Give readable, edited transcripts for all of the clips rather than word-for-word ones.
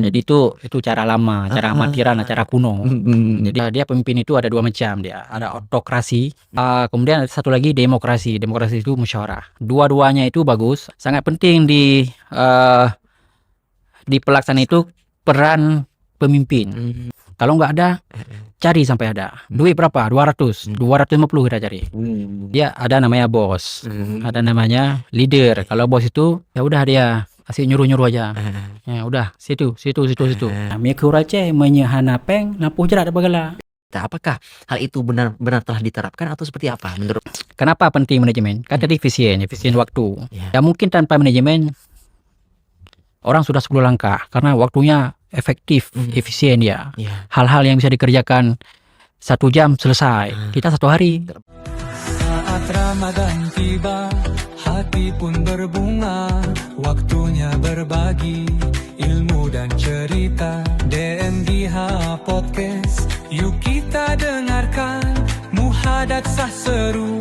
Jadi itu cara lama, cara amatiran, cara kuno. Jadi dia pemimpin itu ada 2 macam dia. Ada autokrasi, kemudian ada satu lagi demokrasi. Demokrasi itu musyawarah. Dua-duanya itu bagus. Sangat penting di pelaksanaan itu peran pemimpin. Kalau nggak ada, cari sampai ada. Duit berapa? 200, 250 kita cari. Dia ada namanya bos, ada namanya leader. Kalau bos itu ya udah dia asik nyuruh-nyuruh aja. Ya udah, situ. Nah, mikir Aceh menyehana peng, napuh jerat bagala. Apakah hal itu benar-benar telah diterapkan atau seperti apa menurut? Kenapa penting manajemen? Kan tadi efisien waktu. Ya. Ya mungkin tanpa manajemen orang sudah 10 langkah karena waktunya efektif, efisien ya. Hal-hal yang bisa dikerjakan 1 jam selesai. Kita 1 hari. Saat Ramadan tiba, hati pun berbunga. Waktunya berbagi ilmu dan cerita. DMDH Podcast, yuk kita dengarkan. Muhadatsah seru,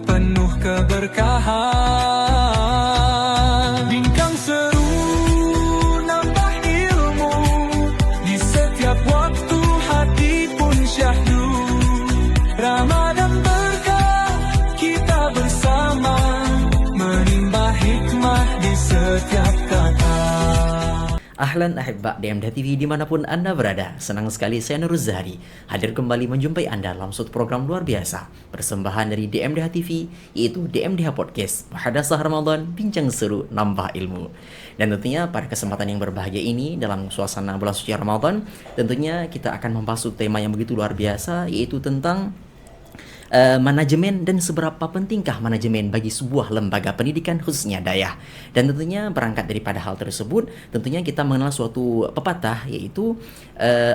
penuh keberkahan. Bincang seru, nambah ilmu. Di setiap waktu hati pun syahdu. Ramadan berkah, kita bersama. Menimba hikmah di setiap kata. Ahlan ahibba DMDH TV dimanapun Anda berada. Senang sekali saya Nur Zahri hadir kembali menjumpai Anda dalam suatu program luar biasa persembahan dari DMDH TV, yaitu DMDH Podcast Muhadatsah Ramadan, bincang seru nambah ilmu. Dan tentunya pada kesempatan yang berbahagia ini dalam suasana bulan suci Ramadan, tentunya kita akan membahas tema yang begitu luar biasa, yaitu tentang manajemen dan seberapa pentingkah manajemen bagi sebuah lembaga pendidikan khususnya dayah. Dan tentunya berangkat daripada hal tersebut, tentunya kita mengenal suatu pepatah, yaitu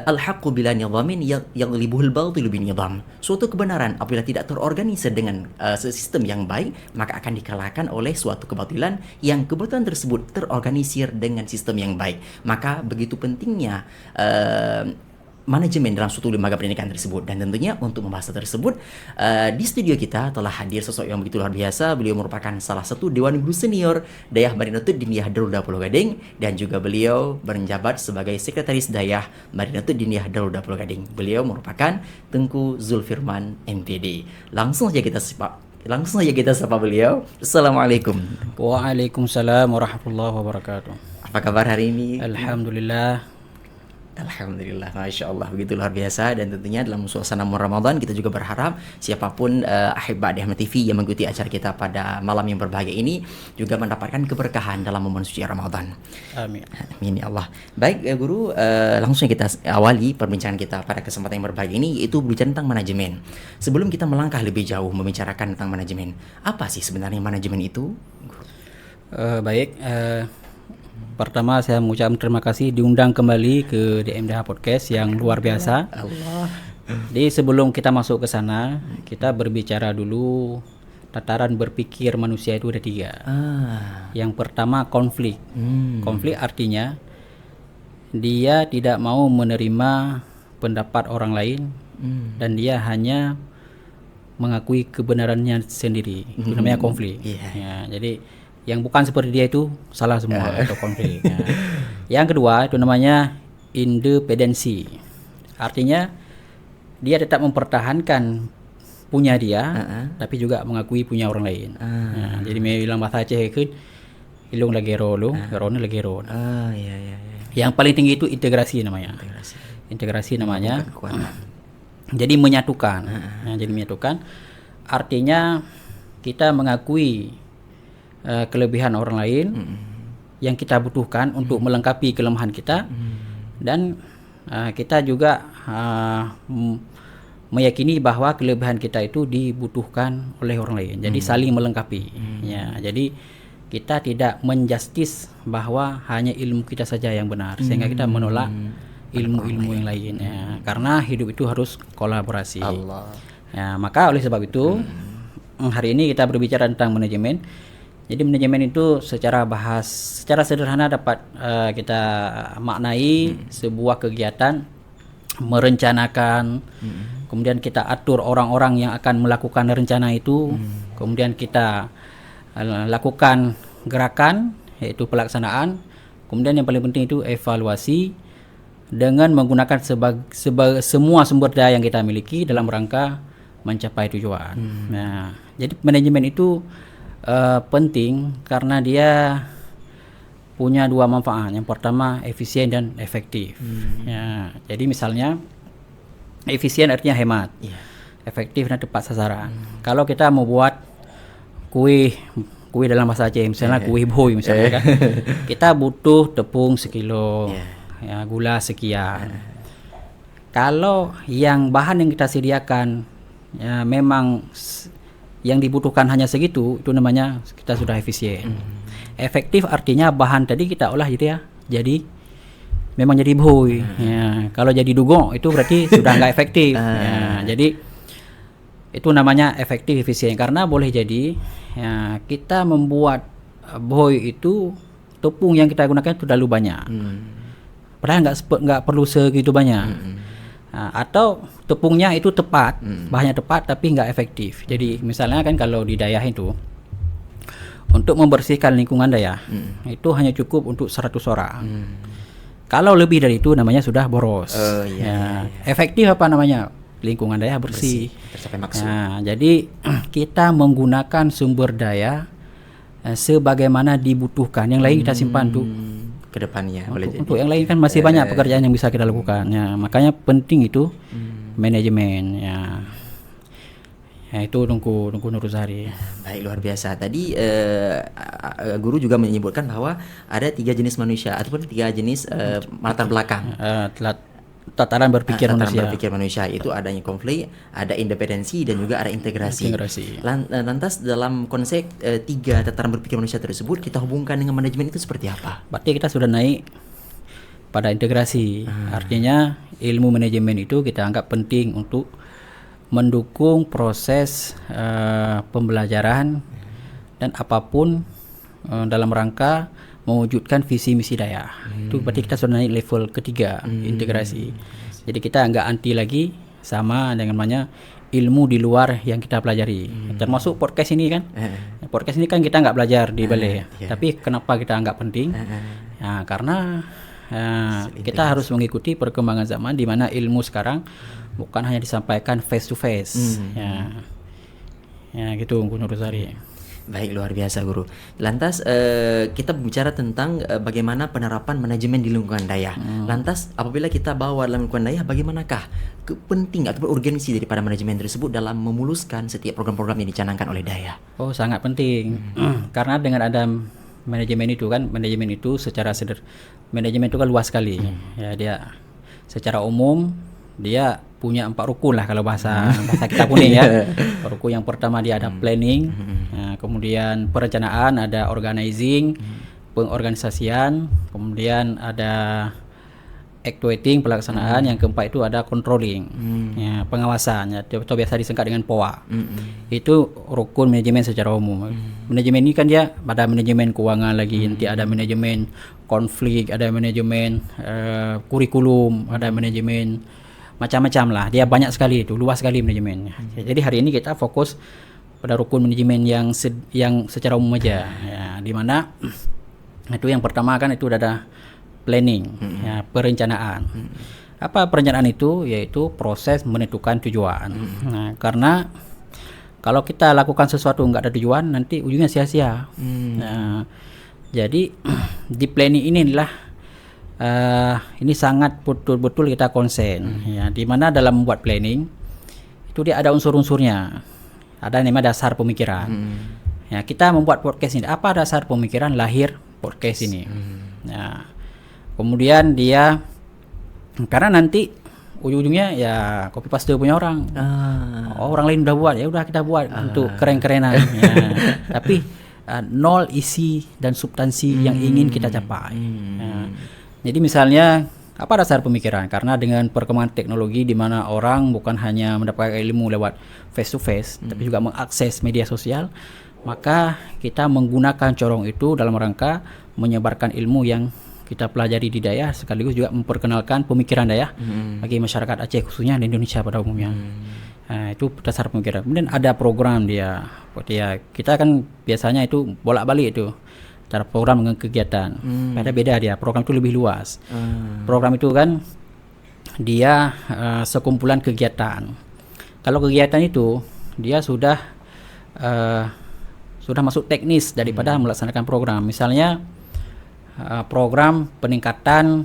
al-haqqu bila nidhamin yaghlibuhul batilu binidham. Suatu kebenaran apabila tidak terorganisir dengan sistem yang baik, maka akan dikalahkan oleh suatu kebatilan yang kebetulan tersebut terorganisir dengan sistem yang baik. Maka begitu pentingnya manajemen dalam suatu lembaga pendidikan tersebut. Dan tentunya untuk membahas tersebut, di studio kita telah hadir sosok yang begitu luar biasa. Beliau merupakan salah satu Dewan Guru Senior Dayah Madinatul Diniyah Darul Pulau Gading, dan juga beliau menjabat sebagai Sekretaris Dayah Madinatul Diniyah Darul Pulau Gading. Beliau merupakan Tengku Zulfirman MPD. Langsung saja kita sapa beliau. Assalamualaikum. Waalaikumsalam warahmatullahi wabarakatuh. Apa kabar hari ini? Alhamdulillah, Masya Allah, begitu luar biasa. Dan tentunya dalam suasana Ramadan, kita juga berharap siapapun ahibba DMDH TV yang mengikuti acara kita pada malam yang berbahagia ini juga mendapatkan keberkahan dalam momen suci Ramadan. Amin. Amin ya Allah. Baik Guru, langsung kita awali perbincangan kita pada kesempatan yang berbahagia ini, yaitu berbicara tentang manajemen. Sebelum kita melangkah lebih jauh membicarakan tentang manajemen, apa sih sebenarnya manajemen itu? Pertama saya mengucapkan terima kasih diundang kembali ke DMDH Podcast yang luar biasa. Allah. Jadi sebelum kita masuk ke sana, kita berbicara dulu tataran berpikir manusia itu ada 3. Yang pertama konflik. Konflik artinya dia tidak mau menerima pendapat orang lain dan dia hanya mengakui kebenarannya sendiri. Itu namanya konflik. Ya, jadi yang bukan seperti dia itu salah semua atau konflik. Ya. Yang kedua itu namanya independensi. Artinya dia tetap mempertahankan punya dia, tapi juga mengakui punya orang lain. Ya, jadi bilang bahasa Aceh itu ilung lagero lu, gerone lagero. Yang paling tinggi itu integrasi namanya. Integrasi namanya. Jadi menyatukan. Jadi menyatukan. Artinya kita mengakui kelebihan orang lain yang kita butuhkan untuk melengkapi kelemahan kita, dan kita juga meyakini bahwa kelebihan kita itu dibutuhkan oleh orang lain. Jadi saling melengkapi. Ya, jadi kita tidak menjustis bahwa hanya ilmu kita saja yang benar, sehingga kita menolak ilmu-ilmu yang lain. Ya, karena hidup itu harus kolaborasi. Ya, maka oleh sebab itu hari ini kita berbicara tentang manajemen. Jadi manajemen itu secara sederhana dapat kita maknai sebuah kegiatan merencanakan, kemudian kita atur orang-orang yang akan melakukan rencana itu, kemudian kita lakukan gerakan yaitu pelaksanaan, kemudian yang paling penting itu evaluasi, dengan menggunakan semua sumber daya yang kita miliki dalam rangka mencapai tujuan. Nah, jadi manajemen itu penting karena dia punya dua manfaat. Yang pertama efisien dan efektif. Ya, jadi misalnya efisien artinya hemat, efektif dan tepat sasaran. Kalau kita mau buat kue dalam bahasa Aceh, misalnya kue boy misalnya kan, kita butuh tepung sekilo, ya, gula sekian. Kalau yang bahan yang kita sediakan ya memang yang dibutuhkan hanya segitu, itu namanya kita sudah efisien. Efektif artinya bahan tadi kita olah jadi memang jadi boy. Ya, kalau jadi dugong itu berarti sudah nggak efektif. Ya, jadi itu namanya efektif efisien karena boleh jadi ya, kita membuat boy itu tepung yang kita gunakan itu terlalu banyak. Padahal nggak perlu segitu banyak. Nah, atau tepungnya itu tepat, bahannya tepat tapi nggak efektif. Jadi misalnya kan kalau di Dayah itu untuk membersihkan lingkungan Dayah itu hanya cukup untuk 100 orang. Kalau lebih dari itu namanya sudah boros. Efektif apa namanya? Lingkungan Dayah bersih. Tercapai maksud. Nah, jadi kita menggunakan sumber daya sebagaimana dibutuhkan. Yang lain kita simpan tuh kedepannya. Untuk yang lain kan masih banyak pekerjaan yang bisa kita lakukan. Ya, makanya penting itu manajemen. Ya, itu Tungku Nuruzari. Baik, luar biasa. Tadi guru juga menyebutkan bahwa ada 3 jenis manusia ataupun 3 jenis latar belakang. Tataran berpikir manusia itu adanya konflik, ada independensi dan juga ada integrasi. Lantas dalam konsep 3 tataran berpikir manusia tersebut kita hubungkan dengan manajemen itu seperti apa? Berarti kita sudah naik pada integrasi. Artinya ilmu manajemen itu kita anggap penting untuk mendukung proses pembelajaran dan apapun dalam rangka mewujudkan visi misi Dayah. Itu berarti kita sudah naik level ketiga, integrasi. Jadi kita nggak anti lagi sama dengan namanya ilmu di luar yang kita pelajari. Termasuk podcast ini kan. Podcast ini kan kita nggak belajar di balai. Tapi kenapa kita anggap penting? Ya, karena kita harus mengikuti perkembangan zaman di mana ilmu sekarang bukan hanya disampaikan face to face. Ya gitu Guru Nuruzari. Baik, luar biasa guru. Lantas kita bicara tentang bagaimana penerapan manajemen di lingkungan Dayah. Lantas apabila kita bawa dalam lingkungan Dayah, bagaimanakah kepenting atau urgensi daripada manajemen tersebut dalam memuluskan setiap program-program yang dicanangkan oleh Dayah? Oh, sangat penting. Karena dengan ada manajemen itu kan, manajemen itu manajemen itu kan luas sekali. Ya, dia secara umum dia punya 4 rukun lah kalau bahasa kita kuning ya. Rukun yang pertama dia ada planning, kemudian perencanaan, ada organizing, pengorganisasian, kemudian ada actuating, pelaksanaan, yang keempat itu ada controlling, ya, pengawasan, ya, atau biasa disingkat dengan POA. Itu rukun manajemen secara umum. Manajemen ini kan dia ada manajemen keuangan lagi, nanti ada manajemen konflik, ada manajemen kurikulum, ada manajemen macam-macam lah, dia banyak sekali, itu luas sekali manajemennya. Jadi hari ini kita fokus pada rukun manajemen yang secara umum aja, ya, di mana itu yang pertama kan itu ada planning, ya, perencanaan. Apa perencanaan itu? Yaitu proses menentukan tujuan. Nah, karena kalau kita lakukan sesuatu nggak ada tujuan, nanti ujungnya sia-sia. Nah, jadi di planning inilah ini sangat betul-betul kita konsen, ya, di mana dalam membuat planning itu dia ada unsur-unsurnya, ada namanya dasar pemikiran. Ya, kita membuat podcast ini, apa dasar pemikiran lahir podcast ini? Ya, kemudian dia karena nanti ujung-ujungnya ya copy paste punya orang. Orang lain udah buat, ya udah kita buat untuk keren-kerenan. Ya. Tapi nol isi dan substansi yang ingin kita capai. Ya. Jadi misalnya apa dasar pemikiran? Karena dengan perkembangan teknologi di mana orang bukan hanya mendapatkan ilmu lewat face to face, tapi juga mengakses media sosial, maka kita menggunakan corong itu dalam rangka menyebarkan ilmu yang kita pelajari di Dayah, sekaligus juga memperkenalkan pemikiran Dayah bagi masyarakat Aceh khususnya di Indonesia pada umumnya. Nah, itu dasar pemikiran. Kemudian ada program dia. Kita kan biasanya itu bolak-balik itu. Cara program dengan kegiatan. Beda dia. Program itu lebih luas. Program itu kan dia sekumpulan kegiatan. Kalau kegiatan itu dia sudah masuk teknis daripada melaksanakan program. Misalnya program peningkatan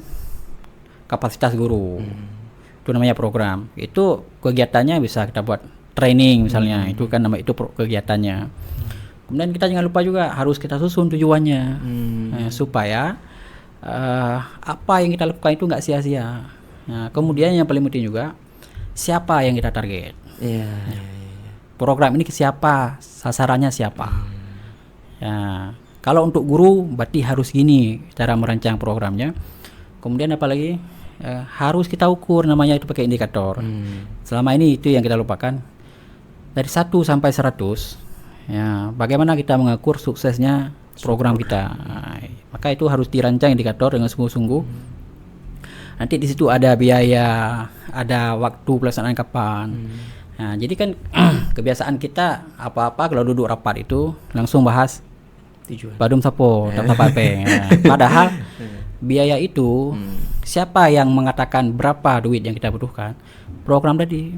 kapasitas guru. Itu namanya program. Itu kegiatannya bisa kita buat training misalnya. Itu kan nama itu kegiatannya. Kemudian kita jangan lupa juga harus kita susun tujuannya supaya apa yang kita lakukan itu nggak sia-sia. Nah, kemudian yang paling penting juga siapa yang kita target. Program ini ke siapa, sasarannya siapa. Ya, kalau untuk guru berarti harus gini cara merancang programnya. Kemudian apalagi harus kita ukur, namanya itu pakai indikator. Selama ini itu yang kita lupakan. Dari 1 sampai 100, ya, bagaimana kita mengukur suksesnya program kita. Nah, maka itu harus dirancang indikator dengan sungguh-sungguh. Nanti di situ ada biaya, ada waktu pelaksanaan kapan. Nah, jadi kan kebiasaan kita apa-apa kalau duduk rapat itu langsung bahas tujuan. Badum sapo, tak apa. Padahal biaya itu siapa yang mengatakan berapa duit yang kita butuhkan? Program tadi.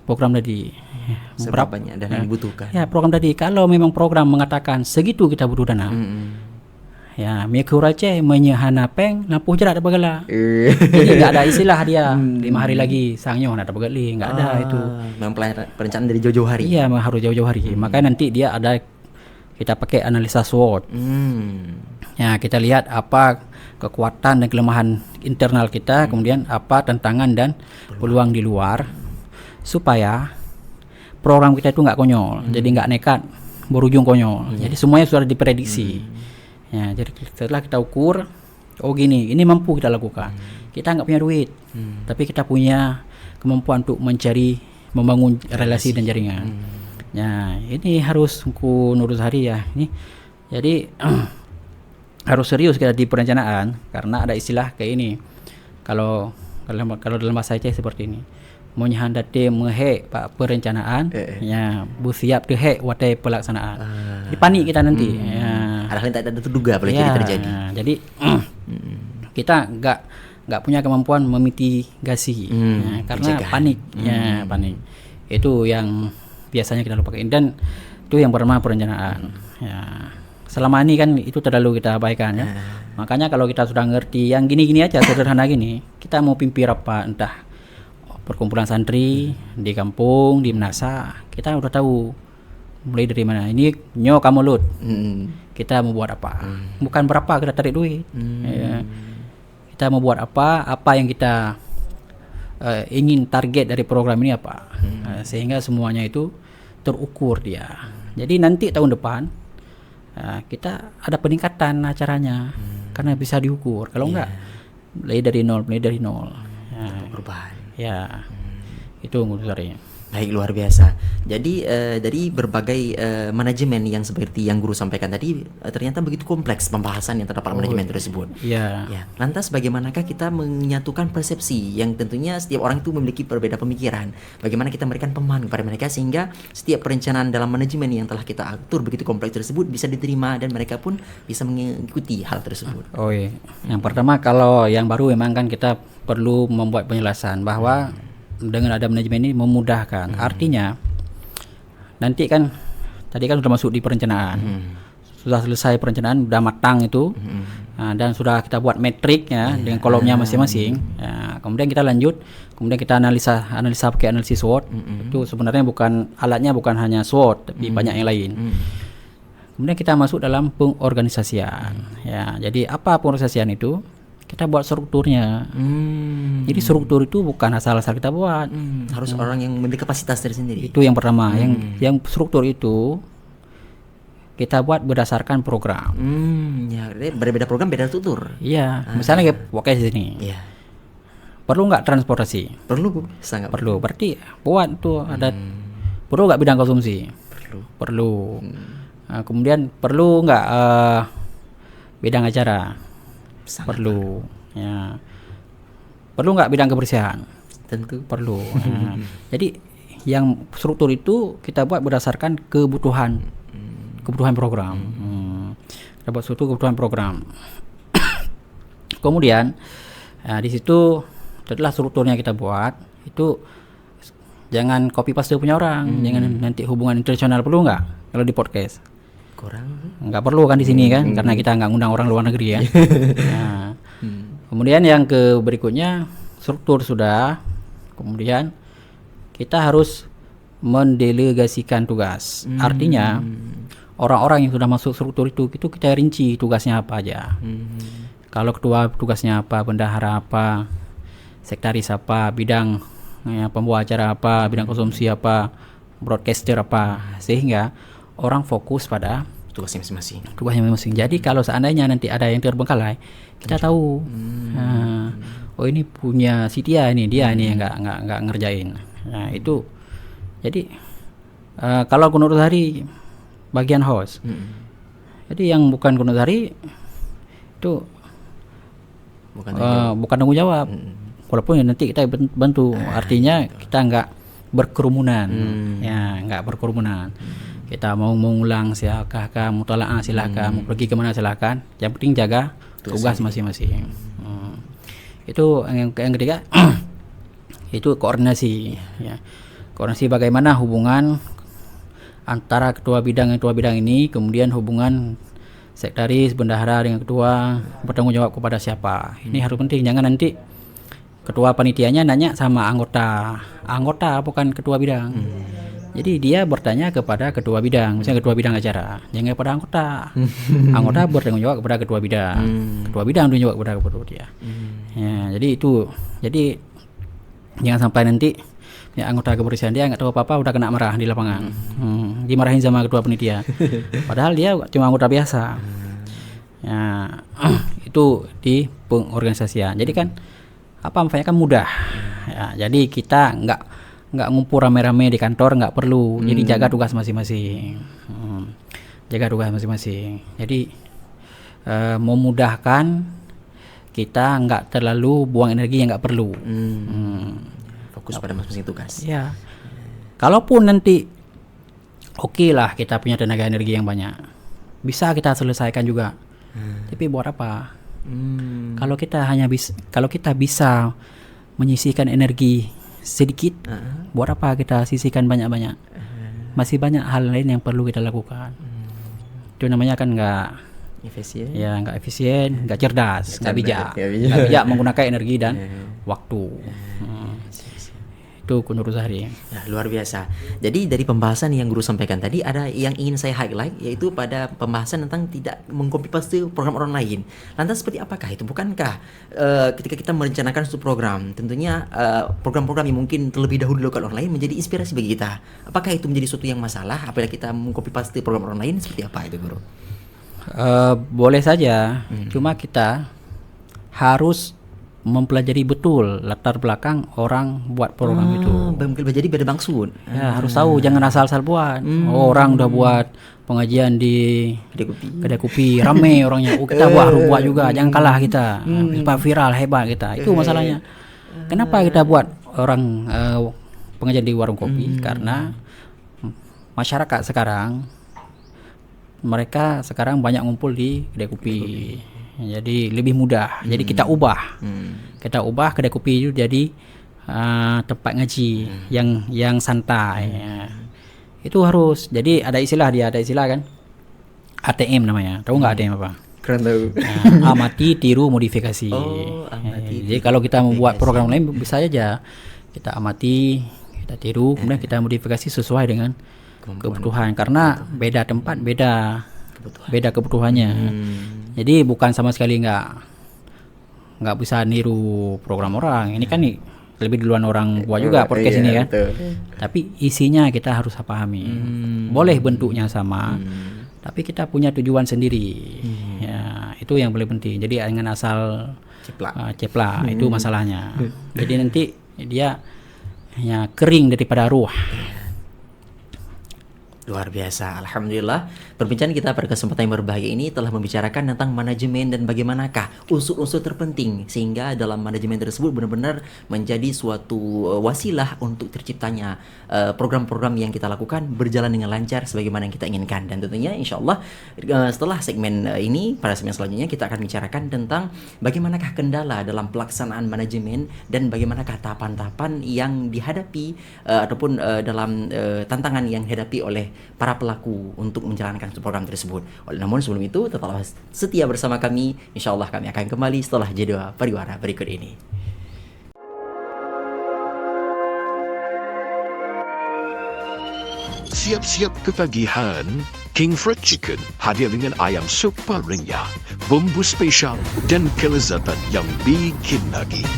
Program tadi. Seberapa banyak dana yang dibutuhkan? Ya, program tadi. Kalau memang program mengatakan segitu kita butuh dana. Ya, mikir aja menyehana peng, lampu jerat ada bagala. Jadi enggak ada istilah dia 5 hari lagi sangyo ada bagali, enggak ada itu. Memang perencanaan dari jauh-jauh hari. Iya, harus jauh-jauh hari. Makanya nanti dia ada kita pakai analisa SWOT. Ya, kita lihat apa kekuatan dan kelemahan internal kita, kemudian apa tantangan dan peluang di luar, supaya program kita itu nggak konyol, jadi nggak nekat berujung konyol. Jadi semuanya sudah diprediksi. Ya, jadi setelah kita ukur, oh gini, ini mampu kita lakukan. Kita nggak punya duit, tapi kita punya kemampuan untuk membangun relasi dan jaringan. Ya, ini harus Nurul Zahari ya. Ini jadi harus serius kita di perencanaan, karena ada istilah kayak ini. Kalau dalam bahasa Aceh seperti ini. Menyahandate mehe pak perencanaan, ya bu siap dehe watai pelaksanaan. Di panik kita nanti. Hal-hal yang tak ada terduga boleh jadi terjadi. Jadi kita nggak punya kemampuan memitigasi, karena panik. Ya, panik. Itu yang biasanya kita lupakan, dan itu yang pertama perencanaan. Ya, selama ini kan itu terlalu kita abaikan ya. Makanya kalau kita sudah ngerti yang gini-gini aja sederhana gini, kita mau pimpin apa, entah perkumpulan santri di kampung, di Menasa, kita udah tahu mulai dari mana. Ini nyo kamu lut, kita mau buat apa, bukan berapa kita tarik duit. Ya. Kita mau buat apa yang kita ingin target dari program ini apa, sehingga semuanya itu terukur dia. Jadi nanti tahun depan kita ada peningkatan acaranya, karena bisa diukur. Kalau enggak, mulai dari nol. Perubahan. Ya, itu ngurusnya. Baik, luar biasa. Jadi dari berbagai manajemen yang seperti yang guru sampaikan tadi, ternyata begitu kompleks pembahasan yang terdapat manajemen tersebut. Iya. Ya. Lantas bagaimanakah kita menyatukan persepsi yang tentunya setiap orang itu memiliki berbeda pemikiran? Bagaimana kita memberikan pemahaman kepada mereka sehingga setiap perencanaan dalam manajemen yang telah kita atur begitu kompleks tersebut bisa diterima dan mereka pun bisa mengikuti hal tersebut. Oh iya. Yang pertama, kalau yang baru memang kan kita perlu membuat penjelasan bahwa dengan ada manajemen ini memudahkan. Artinya nanti kan tadi kan sudah masuk di perencanaan, sudah selesai perencanaan, sudah matang itu, dan sudah kita buat metrik ya dengan kolomnya masing-masing. Ya, kemudian kita lanjut, kemudian kita analisa pakai analisis SWOT. Itu sebenarnya alatnya bukan hanya SWOT, tapi banyak yang lain. Kemudian kita masuk dalam pengorganisasian. Ya, jadi apa pengorganisasian itu? Kita buat strukturnya. Jadi struktur itu bukan asal-asal kita buat. Harus orang yang memiliki kapasitas tersendiri. Itu yang pertama. Yang struktur itu kita buat berdasarkan program. Ya, berbeda program beda struktur. Iya. Misalnya kayak pakai di sini. Iya. Perlu nggak transportasi? Perlu, sangat perlu. Berarti buat tuh ada. Perlu nggak bidang konsumsi? Perlu. Nah, kemudian perlu nggak bidang acara? Perlu. Ya. Perlu nggak bidang kebersihan? Tentu perlu. Jadi yang struktur itu kita buat berdasarkan kebutuhan program. Kita buat struktur kebutuhan program. Kemudian di situ setelah strukturnya kita buat itu jangan copy paste punya orang, jangan nanti hubungan internasional perlu nggak kalau di podcast? Kurang. Nggak perlu kan di sini kan, karena kita nggak ngundang orang luar negeri ya. Nah, kemudian yang ke berikutnya struktur sudah, kemudian kita harus mendelegasikan tugas. Artinya orang-orang yang sudah masuk struktur itu kita rinci tugasnya apa aja. Kalau ketua tugasnya apa, bendahara apa, sekretaris apa, bidang pembawa acara apa, bidang konsumsi apa, broadcaster apa, sehingga orang fokus pada Tugasnya masing-masing. Jadi kalau seandainya nanti ada yang terbengkalai, kita tahu. Nah, oh ini punya si Tia ini, dia ini yang nggak ngerjain. Nah itu, jadi kalau Gunung Hari bagian host, jadi yang bukan Gunung Hari itu bukan tanggung jawab. Walaupun nanti kita bantu, artinya kita nggak berkerumunan, ya nggak berkerumunan. Kita mau mengulang silakan, mau tolak silakan, mau pergi kemana silakan. Yang penting jaga tugas masing-masing. Itu yang ketiga, itu koordinasi. Ya. Koordinasi bagaimana hubungan antara ketua bidang ini, kemudian hubungan sekretaris, bendahara dengan ketua, bertanggung jawab kepada siapa. Ini harus penting. Jangan nanti ketua panitianya nanya sama anggota bukan ketua bidang. Jadi dia bertanya kepada ketua bidang, misalnya ketua bidang acara, jangan kepada anggota. Anggota bertanggung jawab kepada ketua bidang. Ketua bidang bertanggung jawab kepada dia. Ya, jadi itu. Jadi jangan sampai nanti ya anggota kebersihan dia nggak tahu apa-apa udah kena marah di lapangan. Dimarahin sama ketua panitia. Padahal dia cuma anggota biasa. Ya, itu di pengorganisasian. Jadi kan manfaatnya kan mudah. Ya, jadi kita nggak ngumpul rame-rame di kantor, nggak perlu. Jadi jaga tugas masing-masing. Jadi memudahkan kita nggak terlalu buang energi yang nggak perlu. Fokus pada masing-masing tugas. Ya. Kalaupun nanti oke lah kita punya tenaga energi yang banyak, bisa kita selesaikan juga. Tapi buat apa? Kalau kita bisa menyisihkan energi sedikit, buat apa kita sisihkan banyak-banyak? Masih banyak hal lain yang perlu kita lakukan. Itu namanya kan nggak efisien. Ya nggak efisien, nggak cerdas, nggak bijak menggunakan energi dan waktu. Itu Gunur Zahri. Ya, luar biasa. Jadi dari pembahasan yang guru sampaikan tadi ada yang ingin saya highlight, yaitu pada pembahasan tentang tidak mengcopy paste program orang lain. Lantas seperti apakah itu? Bukankah ketika kita merencanakan suatu program, tentunya program-program yang mungkin terlebih dahulu dilakukan orang lain menjadi inspirasi bagi kita. Apakah itu menjadi suatu yang masalah apabila kita mengcopy paste program orang lain? Seperti apa itu, guru? Boleh saja. Cuma kita harus mempelajari betul latar belakang orang buat program itu. Jadi beda maksud. Ya, harus tahu, jangan asal-asal buat. Orang udah buat pengajian di Kedai Kopi, rame orangnya. Kita harus buat juga, jangan kalah kita. Supaya viral, hebat kita. Itu masalahnya. Kenapa kita buat orang pengajian di warung kopi? Karena masyarakat sekarang mereka banyak ngumpul di Kedai Kopi. Jadi lebih mudah. Jadi kita ubah Kedai Kopi itu jadi tempat ngaji yang santai. Itu harus. Jadi ada istilah kan, ATM namanya. Tahu nggak ATM apa? Keren tahu. Amati, tiru, modifikasi. Jadi kalau kita membuat program lain bisa aja kita amati, kita tiru, kemudian kita modifikasi sesuai dengan kebutuhan. Karena beda tempat beda kebutuhannya. Jadi bukan sama sekali nggak bisa niru program orang. Ini kan lebih duluan orang buat juga podcast ini kan. Tapi isinya kita harus pahami. Boleh bentuknya sama, tapi kita punya tujuan sendiri. Ya, itu yang paling penting. Jadi jangan asal ceplak. Itu masalahnya. Jadi nanti dia kering daripada ruh. Luar biasa, Alhamdulillah. Perbincangan kita pada kesempatan yang berbahagia ini telah membicarakan tentang manajemen dan bagaimanakah unsur-unsur terpenting sehingga dalam manajemen tersebut benar-benar menjadi suatu wasilah untuk terciptanya program-program yang kita lakukan berjalan dengan lancar sebagaimana yang kita inginkan. Dan tentunya insya Allah setelah segmen ini, pada segmen selanjutnya kita akan bicarakan tentang bagaimanakah kendala dalam pelaksanaan manajemen dan bagaimanakah tahapan-tahapan yang dihadapi ataupun dalam tantangan yang dihadapi oleh para pelaku untuk menjalankan program tersebut. Namun sebelum itu tetaplah setia bersama kami. Insya Allah kami akan kembali setelah jeda pariwara berikut ini. Siap-siap ketagihan, King Fried Chicken hadir dengan ayam super renyah, bumbu spesial dan kelezatan yang bikin nagih.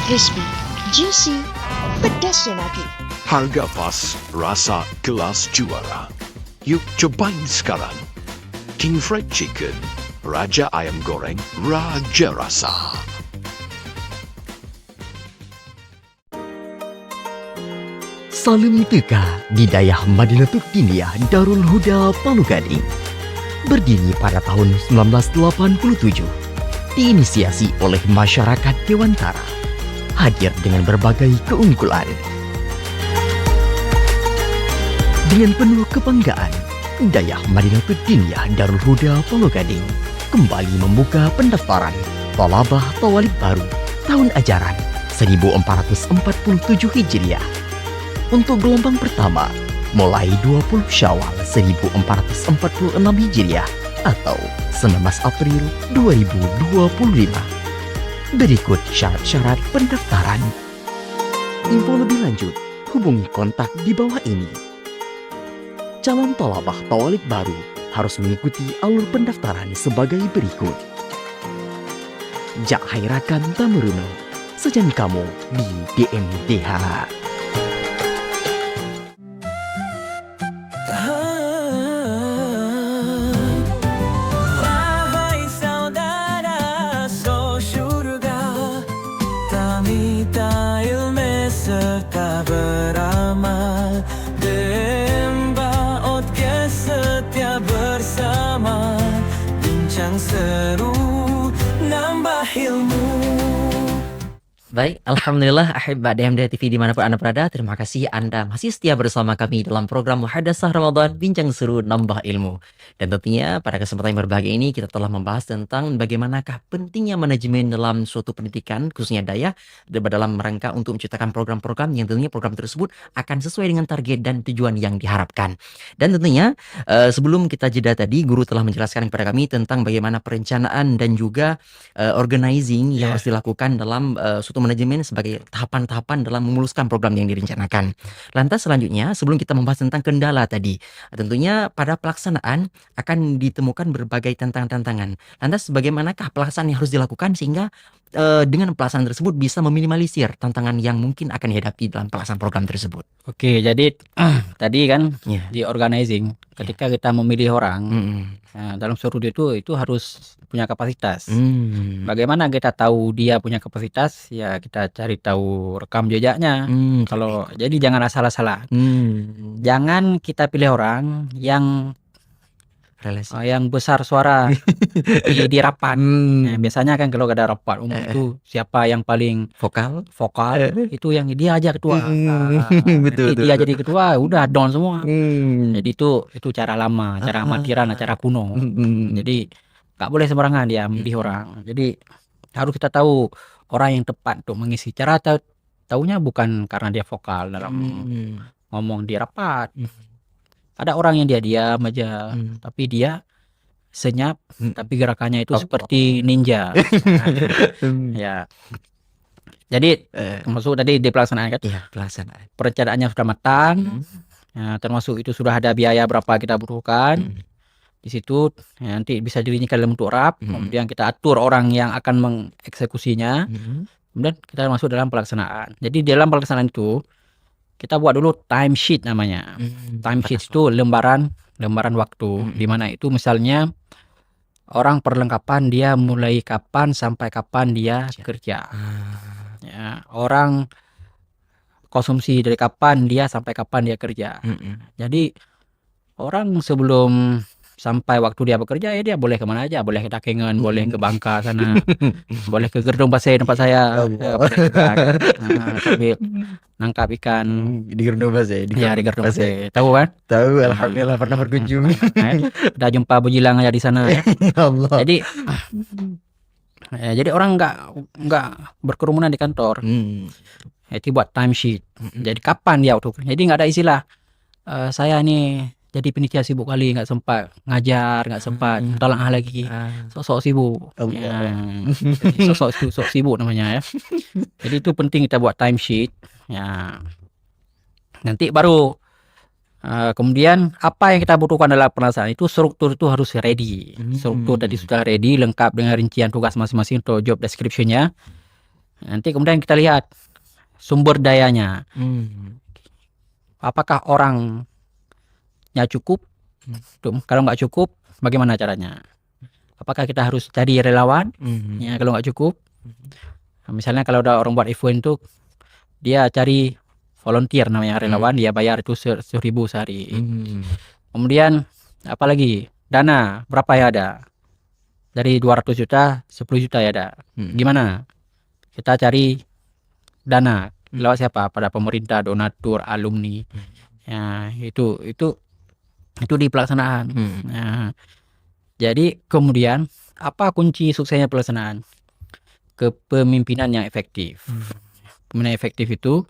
Crispy, juicy, pedasnya lagi. Harga pas, rasa kelas juara. Yuk cobain sekarang. King Fried Chicken, Raja Ayam Goreng, Raja Rasa. Salim Teka, Bidayah Madinatul Diniyah Darul Huda Palu Gading. Berdiri pada tahun 1987, diinisiasi oleh masyarakat Dewantara, hadir dengan berbagai keunggulan. Dengan penuh kebanggaan, Dayah Madinatul Diniyah Darul Huda Palu Gading kembali membuka pendaftaran Thalabah Thawalib baru tahun ajaran 1447 Hijriah. Untuk gelombang pertama, mulai 20 Syawal 1446 Hijriah atau 19 April 2025. Berikut syarat-syarat pendaftaran. Info lebih lanjut, hubungi kontak di bawah ini. Calon thalabah Thawalib baru harus mengikuti alur pendaftaran sebagai berikut. Jak Hairakan Tamuruno, sejan kamu di DMDH. Wahai saudara, so syurga, tamita ilmu serta beramal, demba otke setia bersama, bincang seru, nambah ilmu. Baik, Alhamdulillah Ahibba DMDH TV dimanapun Anda berada, terima kasih Anda masih setia bersama kami dalam program Muhadasah Ramadan Bincang Seru Nambah Ilmu. Dan tentunya pada kesempatan yang berbahagia ini kita telah membahas tentang bagaimanakah pentingnya manajemen dalam suatu pendidikan, khususnya daya, dalam rangka untuk menciptakan program-program yang tentunya program tersebut akan sesuai dengan target dan tujuan yang diharapkan. Dan tentunya sebelum kita jeda tadi, guru telah menjelaskan kepada kami tentang bagaimana perencanaan dan juga organizing yang harus dilakukan dalam suatu manajemen sebagai tahapan-tahapan dalam memuluskan program yang direncanakan. Lantas selanjutnya, sebelum kita membahas tentang kendala tadi, tentunya pada pelaksanaan akan ditemukan berbagai tantangan-tantangan. Lantas bagaimanakah pelaksanaan yang harus dilakukan sehingga dengan pelaksanaan tersebut bisa meminimalisir tantangan yang mungkin akan dihadapi dalam pelaksanaan program tersebut? Oke, jadi tadi kan Ya. di organizing, ketika kita memilih orang, dalam suruh itu harus punya kapasitas. Bagaimana kita tahu dia punya kapasitas? Ya kita cari tahu rekam jejaknya. Kalau jadi jangan asal-asalan. Jangan kita pilih orang yang Relasi. yang besar suara di rapat. Nah, biasanya kan kalau ada rapat umum itu siapa yang paling Vokal. vokal itu yang dia aja ketua. Betul, Nanti dia betul. jadi ketua udah down semua. Jadi itu cara lama, cara amatiran, cara kuno. Jadi nggak boleh sembarangan dia milih orang. Jadi harus kita tahu orang yang tepat untuk mengisi. Cara tahunya bukan karena dia vokal dalam ngomong di rapat. Ada orang yang dia diam aja, tapi dia senyap, tapi gerakannya itu seperti ninja. Ya. Jadi termasuk tadi di pelaksanaan kan, Iya, pelaksanaan. perencanaannya sudah matang. Ya, termasuk itu sudah ada biaya berapa kita butuhkan. Di situ ya, nanti bisa dirinci dalam bentuk rap. Kemudian kita atur orang yang akan mengeksekusinya. Kemudian kita masuk dalam pelaksanaan. Jadi dalam pelaksanaan itu kita buat dulu time sheet namanya. Time sheet itu lembaran waktu, di mana itu misalnya orang perlengkapan dia mulai kapan sampai kapan dia kerja. Ya, orang konsumsi dari kapan dia sampai kapan dia kerja. Jadi orang sebelum sampai waktu dia bekerja ya dia boleh kemana aja, boleh ke Dakengan, boleh ke Bangka sana, boleh ke Gerdong Pasir tempat saya, boleh juga kan. Sambil nangkap ikan. Di Gerdong Pasir. Ya di Gerdong Pasir, tahu kan? Tahu, alhamdulillah pernah berkunjung. Udah jumpa bujilang aja di sana ya. Allah. Jadi orang nggak berkerumunan di kantor. Itu buat time sheet. Jadi kapan dia waktu? Jadi nggak ada istilah saya nih jadi penitia sibuk kali, nggak sempat ngajar, nggak sempat tolong lagi, sosok sibuk. Jadi sosok sibuk namanya ya. Jadi itu penting kita buat time sheet. Ya. Nanti baru kemudian apa yang kita butuhkan dalam pelaksanaan itu, struktur itu harus ready. Struktur tadi sudah ready, lengkap dengan rincian tugas masing-masing atau job description-nya. Nanti kemudian kita lihat sumber dayanya. Apakah orangnya cukup? Kalau nggak cukup, bagaimana caranya? Apakah kita harus jadi relawan? Ya, kalau nggak cukup, misalnya kalau ada orang buat event itu, dia cari volunteer namanya relawan, dia bayar itu 1.000 sehari. Kemudian apalagi dana berapa ya ada? Dari 200 juta, 10 juta ya ada. Gimana? Kita cari dana lewat siapa? Pada pemerintah, donatur, alumni. Ya, itu di pelaksanaan. Nah, jadi kemudian apa kunci suksesnya pelaksanaan? Kepemimpinan yang efektif. Pemimpinan efektif itu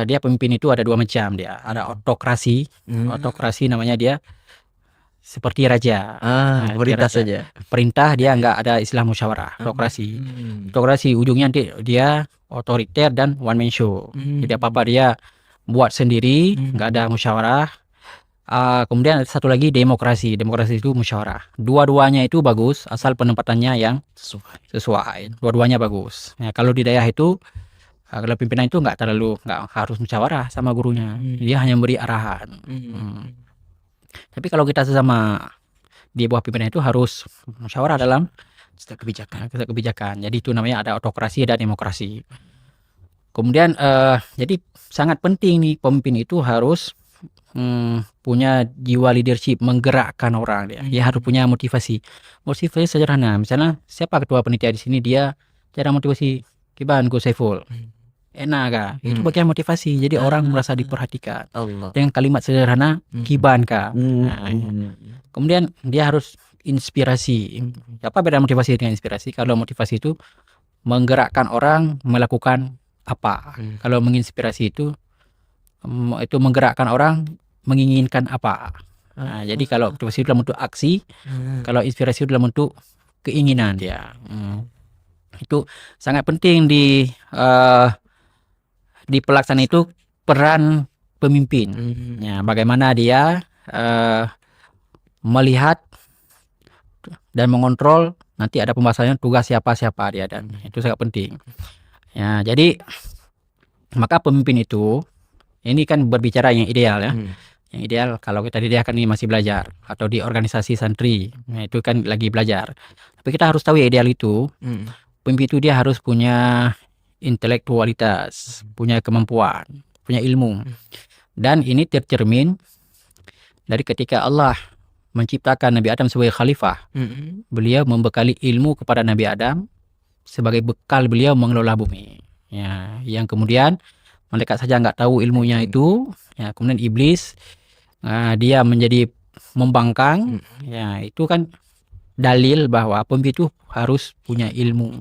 dia pemimpin itu ada 2 macam dia. Ada autokrasi. Autokrasi namanya dia seperti raja. Perintah saja. Perintah, dia nggak ada istilah musyawarah. Autokrasi. Autokrasi ujungnya dia otoriter dan one man show. Jadi apa-apa dia buat sendiri, nggak ada musyawarah. Kemudian ada satu lagi demokrasi. Demokrasi itu musyawarah. Dua-duanya itu bagus asal penempatannya yang sesuai. Dua-duanya bagus. Ya, kalau di daerah itu kalau pimpinan itu nggak harus musyawarah sama gurunya. Dia hanya memberi arahan. Tapi kalau kita sesama di bawah pimpinan itu harus musyawarah dalam setiap kebijakan. Jadi itu namanya ada autokrasi dan demokrasi. Kemudian jadi sangat penting nih pemimpin itu harus punya jiwa leadership, menggerakkan orang dia. Dia harus punya motivasi. Motivasi sederhana. Misalnya siapa ketua panitia di sini, dia cara motivasi Kiban Gus Saiful. Enak kah? Itu bagian motivasi. Jadi orang merasa diperhatikan. Dengan kalimat sederhana, Kiban kah? Kemudian dia harus inspirasi. Apa beda motivasi dengan inspirasi? Kalau motivasi itu menggerakkan orang melakukan apa. Kalau menginspirasi itu menggerakkan orang menginginkan apa. Nah, jadi kalau motivasi dalam bentuk aksi, kalau inspirasi dalam bentuk keinginan dia. Itu sangat penting di pelaksanaan itu peran pemimpin. Ya, bagaimana dia melihat dan mengontrol nanti ada pembahasannya tugas siapa dia, dan itu sangat penting. Ya, jadi maka pemimpin itu ini kan berbicara yang ideal ya. Yang ideal kalau kita dia kan ini masih belajar atau di organisasi santri. Nah, itu kan lagi belajar. Tapi kita harus tahu ya ideal itu. Pemimpin itu dia harus punya intelektualitas, punya kemampuan, punya ilmu. Dan ini tercermin dari ketika Allah menciptakan Nabi Adam sebagai khalifah. Beliau membekali ilmu kepada Nabi Adam sebagai bekal beliau mengelola bumi. Ya, yang kemudian malaikat saja nggak tahu ilmunya itu, ya kemudian iblis dia menjadi membangkang. Ya, itu kan dalil bahwa pemimpin itu harus punya ilmu.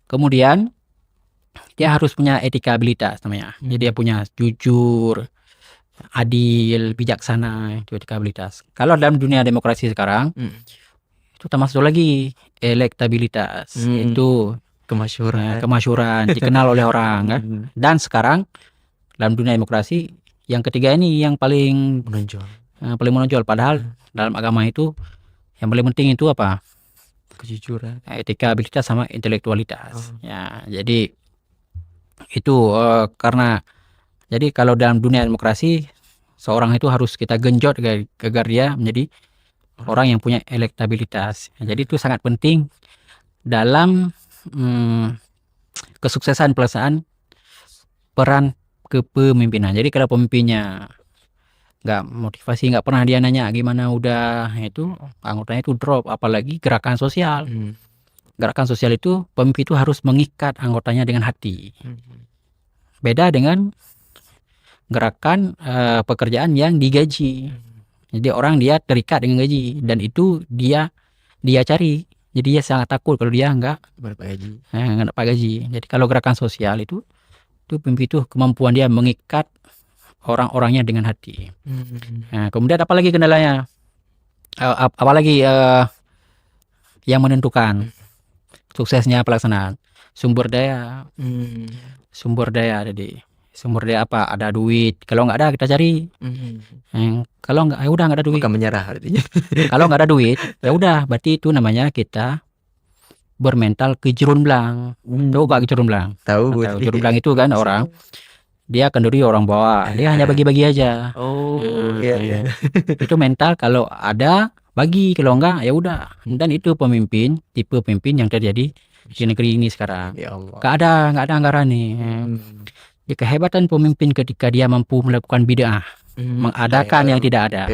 Kemudian dia harus punya etikabilitas namanya. Jadi dia punya jujur, adil, bijaksana, itu etikabilitas. Kalau dalam dunia demokrasi sekarang itu termasuk lagi elektabilitas. Itu kemasyhuran, dikenal oleh orang kan. Dan sekarang dalam dunia demokrasi yang ketiga ini yang paling menonjol. Padahal dalam agama itu yang paling penting itu apa? Kejujuran, etikabilitas sama intelektualitas. Ya, jadi itu karena jadi kalau dalam dunia demokrasi seorang itu harus kita genjot agar dia menjadi orang yang punya elektabilitas. Ya, jadi itu sangat penting dalam kesuksesan pelaksanaan peran kepemimpinan. Jadi kalau pemimpinnya nggak motivasi, nggak pernah dia nanya gimana udah, itu anggotanya itu drop. Apalagi gerakan sosial. Gerakan sosial itu pemimpin itu harus mengikat anggotanya dengan hati. Beda dengan gerakan pekerjaan yang digaji. Jadi orang dia terikat dengan gaji dan itu dia cari. Jadi dia sangat takut kalau dia nggak dapat gaji. Jadi kalau gerakan sosial itu pemimpin itu kemampuan dia mengikat orang-orangnya dengan hati. Nah, kemudian apalagi kendalanya? Apalagi yang menentukan suksesnya pelaksanaan? Sumber daya. Sumber daya tadi. Sumber daya apa? Ada duit. Kalau nggak ada kita cari. Kalau nggak, ya udah nggak ada duit. Bukan menyerah artinya. Kalau nggak ada duit, ya udah. Berarti itu namanya kita bermental kejurun belang. Tahu gak kejurun belang? Tahu. Kejurun belang itu kan orang dia kenduri orang bawah, dia hanya bagi-bagi aja. Iya. Itu mental, kalau ada bagi, kalau enggak ya udah. Dan itu pemimpin, tipe pemimpin yang terjadi di negeri ini sekarang. Ya Allah. Nggak ada anggaran nih. Ya, kehebatan pemimpin ketika dia mampu melakukan bid'ah, mengadakan yang tidak ada.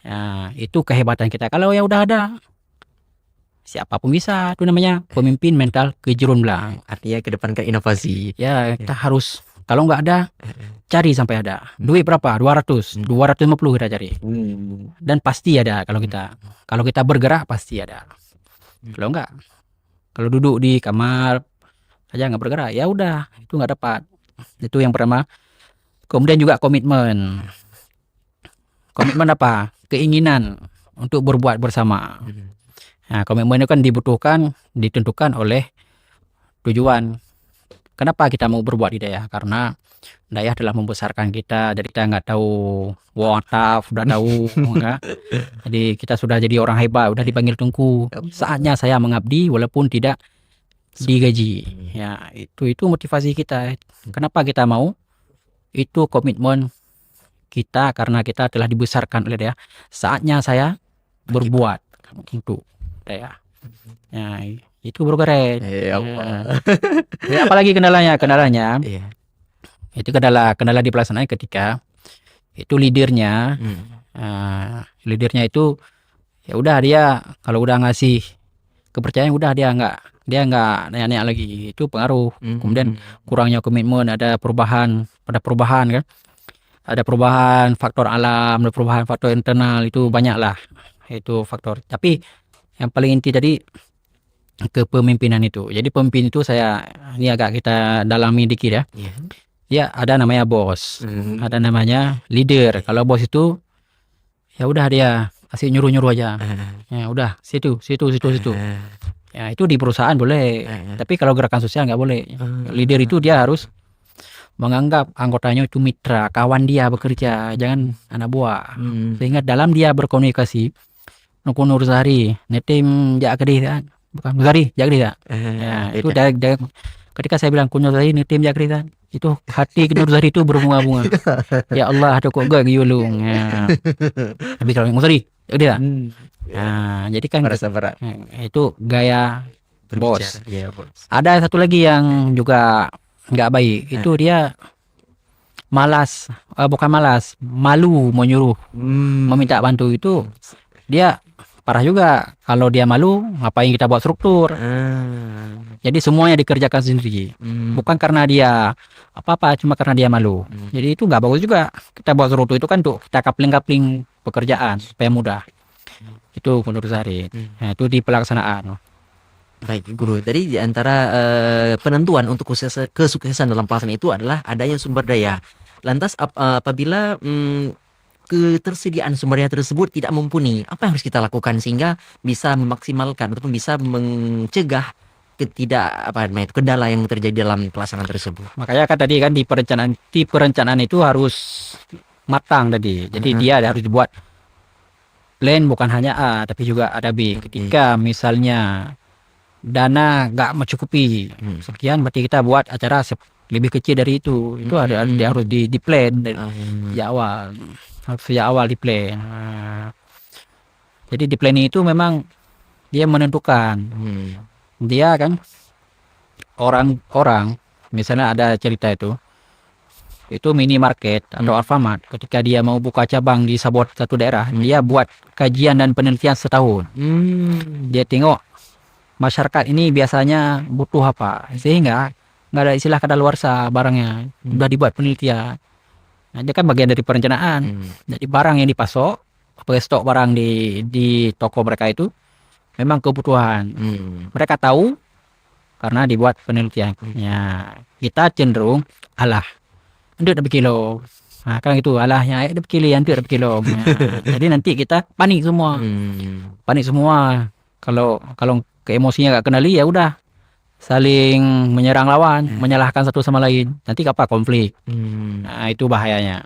Ya, itu kehebatan kita. Kalau ya udah ada, siapapun bisa. Itu namanya pemimpin mental kejurun belang. Artinya kedepankan inovasi. Ya, kita harus, kalau nggak ada, cari sampai ada. Duit berapa? 200, 250 kita cari. Dan pasti ada kalau kita bergerak pasti ada. Kalau nggak, kalau duduk di kamar aja nggak bergerak, ya udah itu nggak dapat. Itu yang pertama. Kemudian juga komitmen. Komitmen apa? Keinginan untuk berbuat bersama. Nah, komitmen itu kan ditentukan oleh tujuan. Kenapa kita mau berbuat di daerah? Karena daerah telah membesarkan kita, jadi kita nggak tahu wataf, udah tahu, enggak. Jadi kita sudah jadi orang hebat, udah dipanggil Tengku. Saatnya saya mengabdi walaupun tidak digaji. Ya, itu motivasi kita. Kenapa kita mau? Itu komitmen kita karena kita telah dibesarkan oleh daerah. Saatnya saya berbuat untuk daerah. Ya, itu baru keren. Ya. Ya, apalagi kendalanya Iya. itu kendala di pelaksanaan ketika itu leadernya itu ya udah, dia kalau udah ngasih kepercayaan udah dia nggak nanya lagi, itu pengaruh. Kemudian kurangnya komitmen, ada perubahan kan, ada perubahan faktor alam, ada perubahan faktor internal, itu banyak lah itu faktor. Tapi yang paling inti tadi kepemimpinan itu. Jadi pemimpin itu ini agak kita dalami dikit ya. Ya, ada namanya bos, ada namanya leader. Kalau bos itu ya udah dia kasih nyuruh aja. Ya udah, situ. Ya, itu di perusahaan boleh. Tapi kalau gerakan sosial nggak boleh. Leader itu dia harus menganggap anggotanya itu mitra, kawan dia bekerja, jangan anak buah. Sehingga dalam dia berkomunikasi, Nur Zahri, netim jak kedih kan. Bukan Zahri, jak kedih tak? Ya, itu ketika saya bilang Nur Zahri netim jak kedih tak? Itu hati Nur Zahri itu berbunga-bunga. Ya Allah, ada kok gak gulung. Ya. Tapi kalau Nur Zahri, jak kedih tak? Nah, jadi kan Merasa berat. Itu gaya bos. Ya, bos. Ada satu lagi yang juga nggak baik. Itu dia malas, bukan malas, malu menyuruh, meminta bantu. Itu dia parah juga. Kalau dia malu, ngapain kita buat struktur? Jadi semuanya dikerjakan sendiri. Bukan karena dia apa-apa, cuma karena dia malu. Jadi itu nggak bagus juga. Kita buat struktur itu kan tuh kita kapling-kapling pekerjaan supaya mudah. Itu menurut Zahri. Nah, itu di pelaksanaan. Baik, Guru. Tadi di antara penentuan untuk kesuksesan dalam pelaksanaan itu adalah adanya sumber daya. Lantas apabila ketersediaan sumber daya tersebut tidak mumpuni, apa yang harus kita lakukan sehingga bisa memaksimalkan ataupun bisa mencegah kendala yang terjadi dalam pelaksanaan tersebut? Makanya kan tadi kan di perencanaan itu harus matang tadi. Jadi dia harus dibuat plan, bukan hanya A tapi juga ada B. Ketika misalnya dana nggak mencukupi sekian, berarti kita buat acara lebih kecil dari itu. Itu dia harus di plan dari awal. Harus sejak awal di plan. Jadi di planning itu memang dia menentukan. Dia kan orang misalnya ada cerita itu, itu minimarket atau Alfamart. Ketika dia mau buka cabang di satu daerah, dia buat kajian dan penelitian setahun. Dia tengok masyarakat ini biasanya butuh apa, sehingga nggak ada istilah kadaluarsa barangnya. Sudah dibuat penelitian. Nah, dia kan bagian dari perencanaan. Jadi barang yang dipasok, stok barang di toko mereka itu memang kebutuhan. Mereka tahu karena dibuat penelitian. Ya, kita cenderung alah, nduk dah berkilo. Kan gitu, alahnya ada berkilo, nduk dah berkilo. Jadi nanti kita panik semua. Panik semua. Kalau keemosinya gak kendali, ya udah saling menyerang lawan, menyalahkan satu sama lain. Nanti apa? Konflik. Nah, itu bahayanya.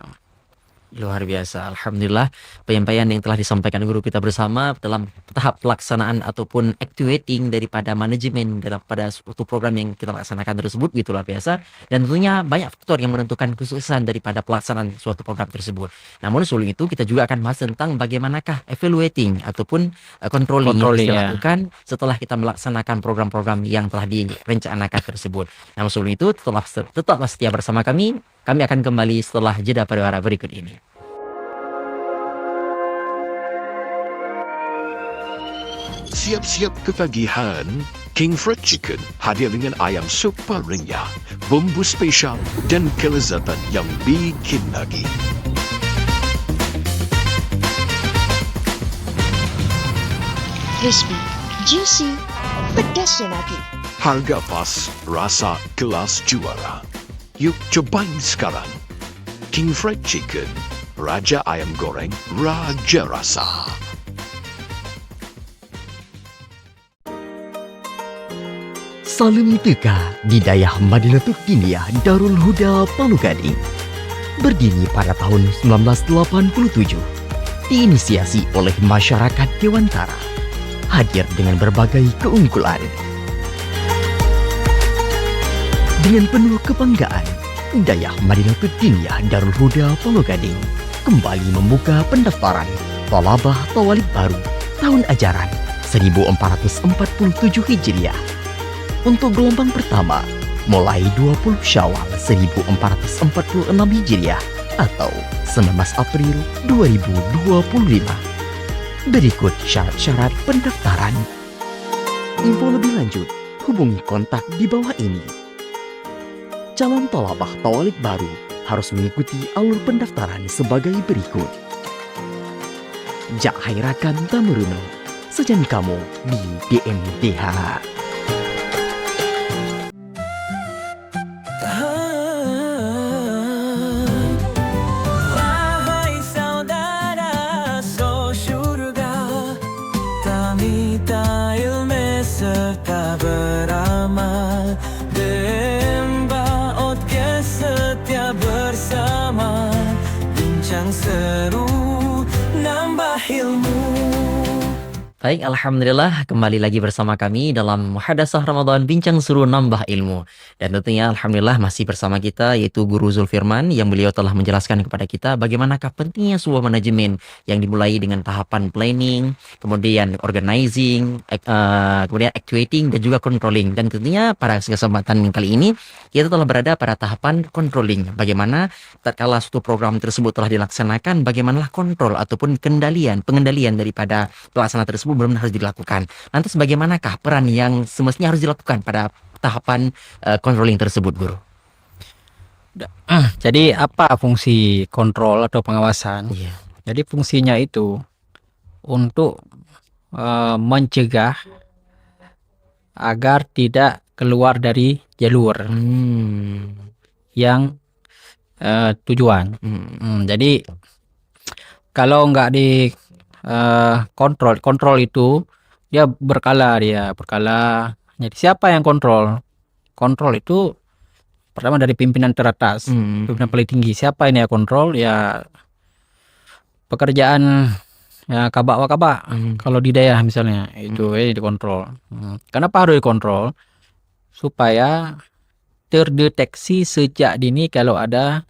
Luar biasa, alhamdulillah penyampaian yang telah disampaikan guru kita bersama dalam tahap pelaksanaan ataupun activating daripada manajemen daripada suatu program yang kita laksanakan tersebut gitu luar biasa, dan tentunya banyak faktor yang menentukan kesuksesan daripada pelaksanaan suatu program tersebut. Namun sebelum itu kita juga akan bahas tentang bagaimanakah evaluating ataupun controlling yang bisa dilakukan setelah kita melaksanakan program-program yang telah direncanakan tersebut. Namun sebelum itu tetaplah setia bersama kami. Kami akan kembali setelah jeda pariwara berikut ini. Siap-siap ketagihan, King Fried Chicken hadir dengan ayam super renyah, bumbu spesial dan kelezatan yang bikin lagi. Crispy, juicy, pedasnya lagi. Harga pas, rasa kelas juara. Yuk cobain sekarang. King Fried Chicken, Raja Ayam Goreng, Raja Rasa. Salim Teka di Dayah Madinatul Diniyah Darul Huda Palu Gading. Berdiri pada tahun 1987, diinisiasi oleh masyarakat Dewantara, hadir dengan berbagai keunggulan. Dengan penuh kebanggaan, Dayah Madinatul Diniyah Darul Huda Palu Gading kembali membuka pendaftaran Thalabah Thawalib baru tahun ajaran 1447 Hijriah untuk gelombang pertama mulai 20 Syawal 1446 Hijriah atau 19 April 2025. Berikut syarat-syarat pendaftaran. Info lebih lanjut, hubungi kontak di bawah ini. Calon thalabah Thawalib baru harus mengikuti alur pendaftaran sebagai berikut. Jak hairakan tamuruno, sejan kamu di DMDH. Wahai saudara, so syurga, tamita ilmu serta beramal, demba otke setia bersama, bincang seru nambah ilmu. Baik, alhamdulillah kembali lagi bersama kami dalam Muhadasah Ramadan Bincang Seru Nambah Ilmu. Dan tentunya alhamdulillah masih bersama kita yaitu Guru Zulfirman yang beliau telah menjelaskan kepada kita bagaimanakah pentingnya sebuah manajemen yang dimulai dengan tahapan planning, kemudian organizing, kemudian activating dan juga controlling. Dan tentunya pada kesempatan kali ini kita telah berada pada tahapan controlling. Bagaimana tatkala suatu program tersebut telah dilaksanakan, bagaimanalah kontrol ataupun pengendalian daripada pelaksanaan tersebut benar-benar harus dilakukan. Lantas bagaimanakah peran yang semestinya harus dilakukan pada tahapan controlling tersebut, Guru? Jadi apa fungsi kontrol atau pengawasan? Iya. Jadi fungsinya itu untuk mencegah agar tidak keluar dari jalur yang tujuan. Jadi kalau nggak di kontrol itu dia berkala. Jadi siapa yang kontrol? Kontrol itu pertama dari pimpinan teratas, pimpinan paling tinggi. Siapa ini ya kontrol? Ya pekerjaan ya kabak. Kalau di daerah misalnya itu dikontrol. Kenapa harus dikontrol? Supaya terdeteksi sejak dini kalau ada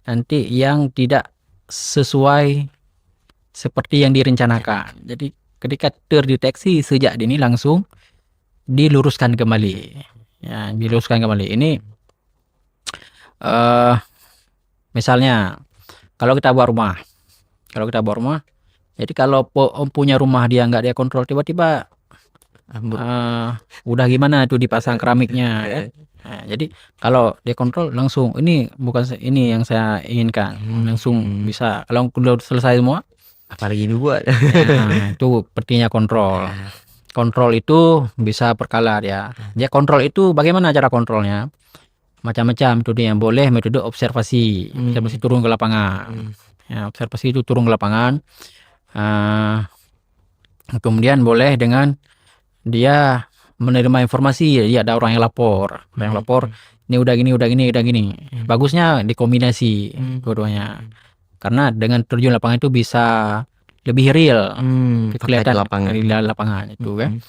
nanti yang tidak sesuai seperti yang direncanakan. Jadi ketika terdeteksi sejak dini langsung diluruskan kembali. Ya, diluruskan kembali. Ini Misalnya kalau kita buat rumah, jadi kalau punya rumah dia nggak dia kontrol, tiba-tiba udah gimana tuh dipasang keramiknya kan. Nah, jadi kalau dia kontrol langsung, ini bukan ini yang saya inginkan, langsung bisa. Kalau udah selesai semua, Apalagi ini buat. nah, itu pentingnya kontrol. Kontrol itu bisa berkala dia. Dia kontrol itu bagaimana cara kontrolnya? Macam-macam itu dia. Boleh metode observasi, observasi turun ke lapangan. Ya, observasi itu turun ke lapangan. Kemudian boleh dengan dia menerima informasi, dia ada orang yang lapor, ini udah gini. Bagusnya dikombinasi keduanya, karena dengan terjun lapangan itu bisa lebih real, kelihatan di lapangan itu kan.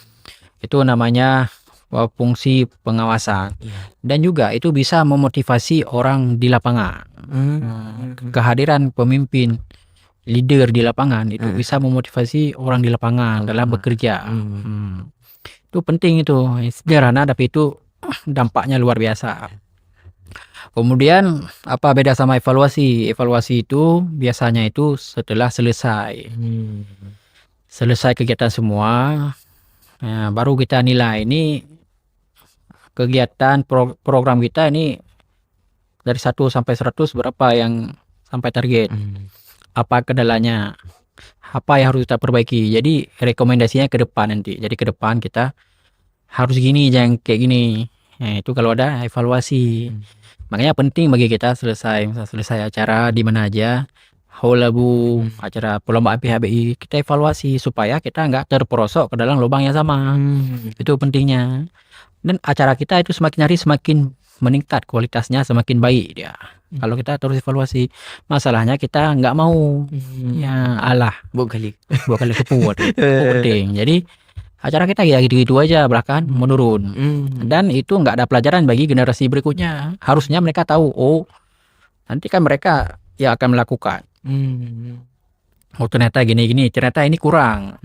Itu namanya fungsi pengawasan, dan juga itu bisa memotivasi orang di lapangan. Kehadiran pemimpin, leader di lapangan itu bisa memotivasi orang di lapangan dalam bekerja. Itu penting, itu sederhana tapi itu dampaknya luar biasa. Kemudian apa beda sama evaluasi? Evaluasi itu biasanya itu setelah selesai kegiatan semua, baru kita nilai ini kegiatan program kita ini dari 1 sampai 100 berapa yang sampai target, apa kendalanya, apa yang harus kita perbaiki. Jadi rekomendasinya ke depan nanti. Jadi ke depan kita harus gini, jangan kayak gini. Nah, itu kalau ada evaluasi. Makanya penting bagi kita selesai acara di mana aja, Haulabu, acara perlombaan PHBI, kita evaluasi supaya kita nggak terperosok ke dalam lubang yang sama. Itu pentingnya. Dan acara kita itu semakin hari semakin meningkat kualitasnya, semakin baik dia. Kalau kita terus evaluasi, masalahnya kita nggak mau ya alah dua kali sepuluh itu penting. Jadi acara kita ya gitu-gitu aja, bahkan menurun, dan itu nggak ada pelajaran bagi generasi berikutnya. Harusnya mereka tahu, oh nanti kan mereka ya akan melakukan, oh ternyata gini, ternyata ini kurang.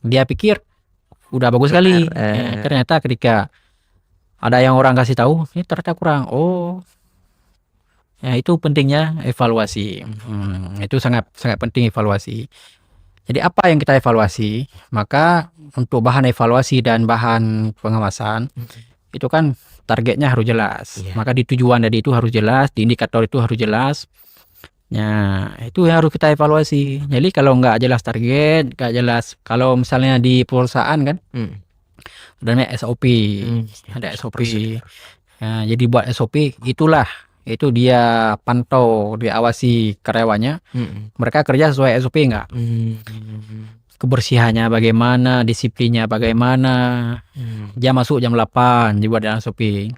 Dia pikir udah bagus sekali, ternyata ketika ada yang orang kasih tahu, ini ternyata kurang. Oh ya, itu pentingnya evaluasi. Itu sangat penting evaluasi. Jadi apa yang kita evaluasi, maka untuk bahan evaluasi dan bahan pengawasan itu kan targetnya harus jelas. Maka di tujuan tadi itu harus jelas, di indikator itu harus jelas. Ya, itu yang harus kita evaluasi. Jadi kalau nggak jelas target, nggak jelas, kalau misalnya di perusahaan kan ada SOP, ada SOP. Ya, jadi buat SOP itu dia pantau, dia awasi karyawannya, mereka kerja sesuai SOP nggak, kebersihannya bagaimana, disiplinnya bagaimana. Jam masuk jam 8 dibuat dalam SOP,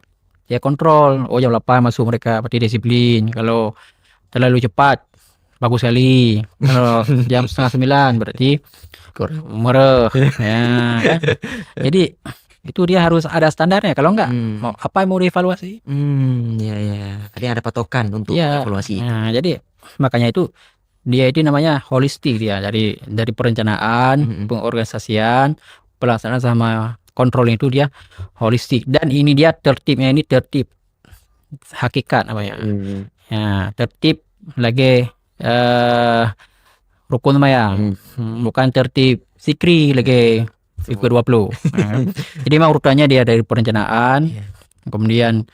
ya kontrol, oh jam 8 masuk mereka, berarti disiplin. Kalau terlalu cepat bagus sekali, kalau jam 8:30 berarti mereh ya kan? Jadi itu dia harus ada standarnya, kalau enggak apa yang mau dievaluasi. Jadi ada patokan untuk evaluasi. Nah, jadi makanya itu dia itu namanya holistik, dia dari perencanaan, pengorganisasian, pelaksanaan sama controlling itu dia holistik. Dan ini dia tertibnya, ini tertib hakikat namanya. Ya, tertib lagi rukun mayang, bukan tertib sikri lagi Fikir 20. Jadi memang urutannya dia dari perencanaan, kemudian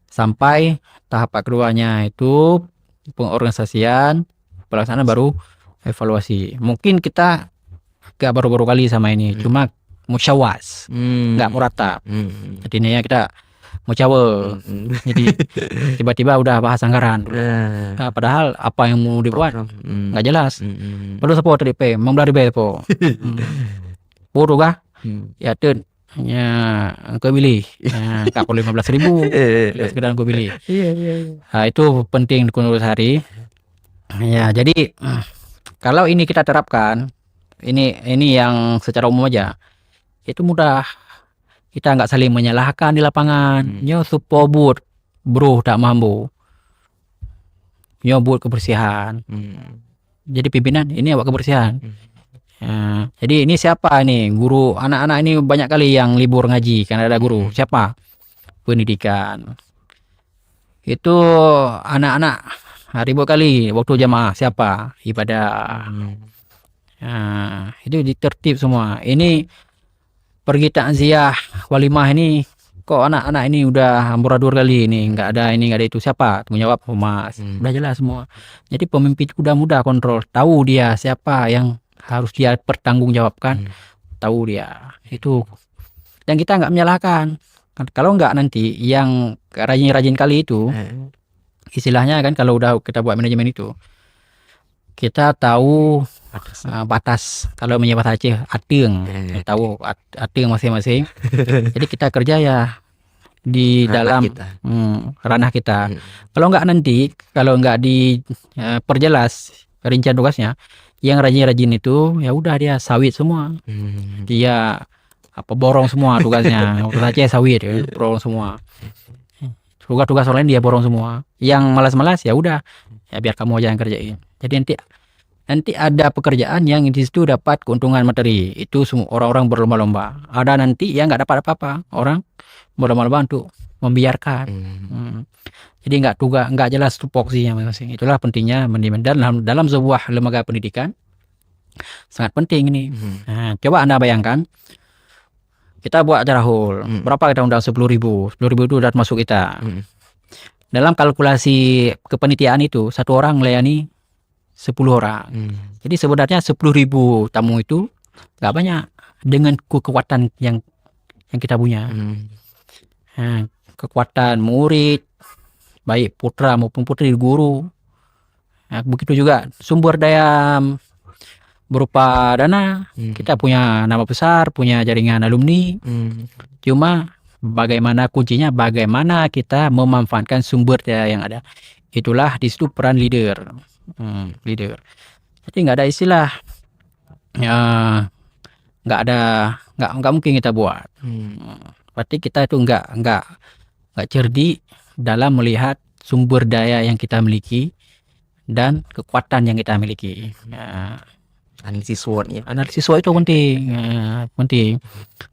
sampai tahap keduanya itu pengorganisasian, pelaksanaan, baru evaluasi. Mungkin kita gak baru-baru kali sama ini, cuma musyawas, gak muratap. Jadi ini ya kita musyawa. Jadi tiba-tiba udah bahas anggaran. Nah, padahal apa yang mau dibuat nggak jelas. Perlu support TDP, membeli po. Puru kah? Ya tuh, ya engkau pilih. Kak perlu 15.000, sekedar engkau pilih. Nah, itu penting di Kunurus hari. Ya, jadi kalau ini kita terapkan, ini yang secara umum aja, itu mudah. Kita nggak saling menyalahkan di lapangan. Nyo supobut, bro tak mampu. Nyo buat kebersihan. Jadi pimpinan ini buat kebersihan. Ya, jadi ini siapa nih guru, anak-anak ini banyak kali yang libur ngaji karena ada guru. Siapa? Pendidikan. Itu anak-anak ribu kali waktu jamaah siapa ibadah. Itu ditertib semua. Ini pergi takziah walimah ini kok anak-anak ini udah amburadul kali ini, nggak ada ini nggak ada itu, siapa tanggung jawab humas. Udah jelas semua. Jadi pemimpin udah mudah kontrol, tahu dia siapa yang harus dia pertanggungjawabkan, tahu dia itu. Dan kita nggak menyalahkan. Kalau nggak nanti yang rajin-rajin kali itu, istilahnya kan kalau udah kita buat manajemen itu, kita tahu batas. Kalau menyebut Aceh ating, tahu ating masing-masing. Jadi kita kerja ya di Ranah dalam kita. ranah kita. Kalau nggak nanti, kalau nggak diperjelas rincian tugasnya, yang rajin-rajin itu ya udah dia sawit semua. Dia borong semua tugasnya. Waktu Aceh sawit ya, borong semua. Tugas-tugas online dia borong semua. Yang malas-malas ya udah, ya biar kamu aja yang kerjain. Jadi nanti ada pekerjaan yang di situ dapat keuntungan materi. Itu semua orang-orang berlomba-lomba. Ada nanti yang nggak dapat apa-apa. Orang berlomba-lomba untuk membiarkan. Jadi nggak jelas tupoksinya masing-masing. Itulah pentingnya manajemen. Dan dalam sebuah lembaga pendidikan sangat penting ini. Nah, coba Anda bayangkan, kita buat acara hall. Berapa kita undang? 10.000. 10.000 itu udah masuk kita. Dalam kalkulasi kepanitiaan itu, satu orang melayani 10 orang. Jadi sebenarnya 10.000 tamu itu nggak banyak dengan kekuatan yang kita punya. Nah, kekuatan murid, baik putra maupun putri, guru. Nah, begitu juga sumber daya berupa dana. Kita punya nama besar, punya jaringan alumni. Cuma bagaimana kuncinya, bagaimana kita memanfaatkan sumber daya yang ada. Itulah di situ peran leader. Leader. Jadi nggak ada istilah nggak mungkin kita buat. Berarti kita itu nggak cerdik dalam melihat sumber daya yang kita miliki dan kekuatan yang kita miliki. Analisis SWOT ya. Analisis SWOT itu penting.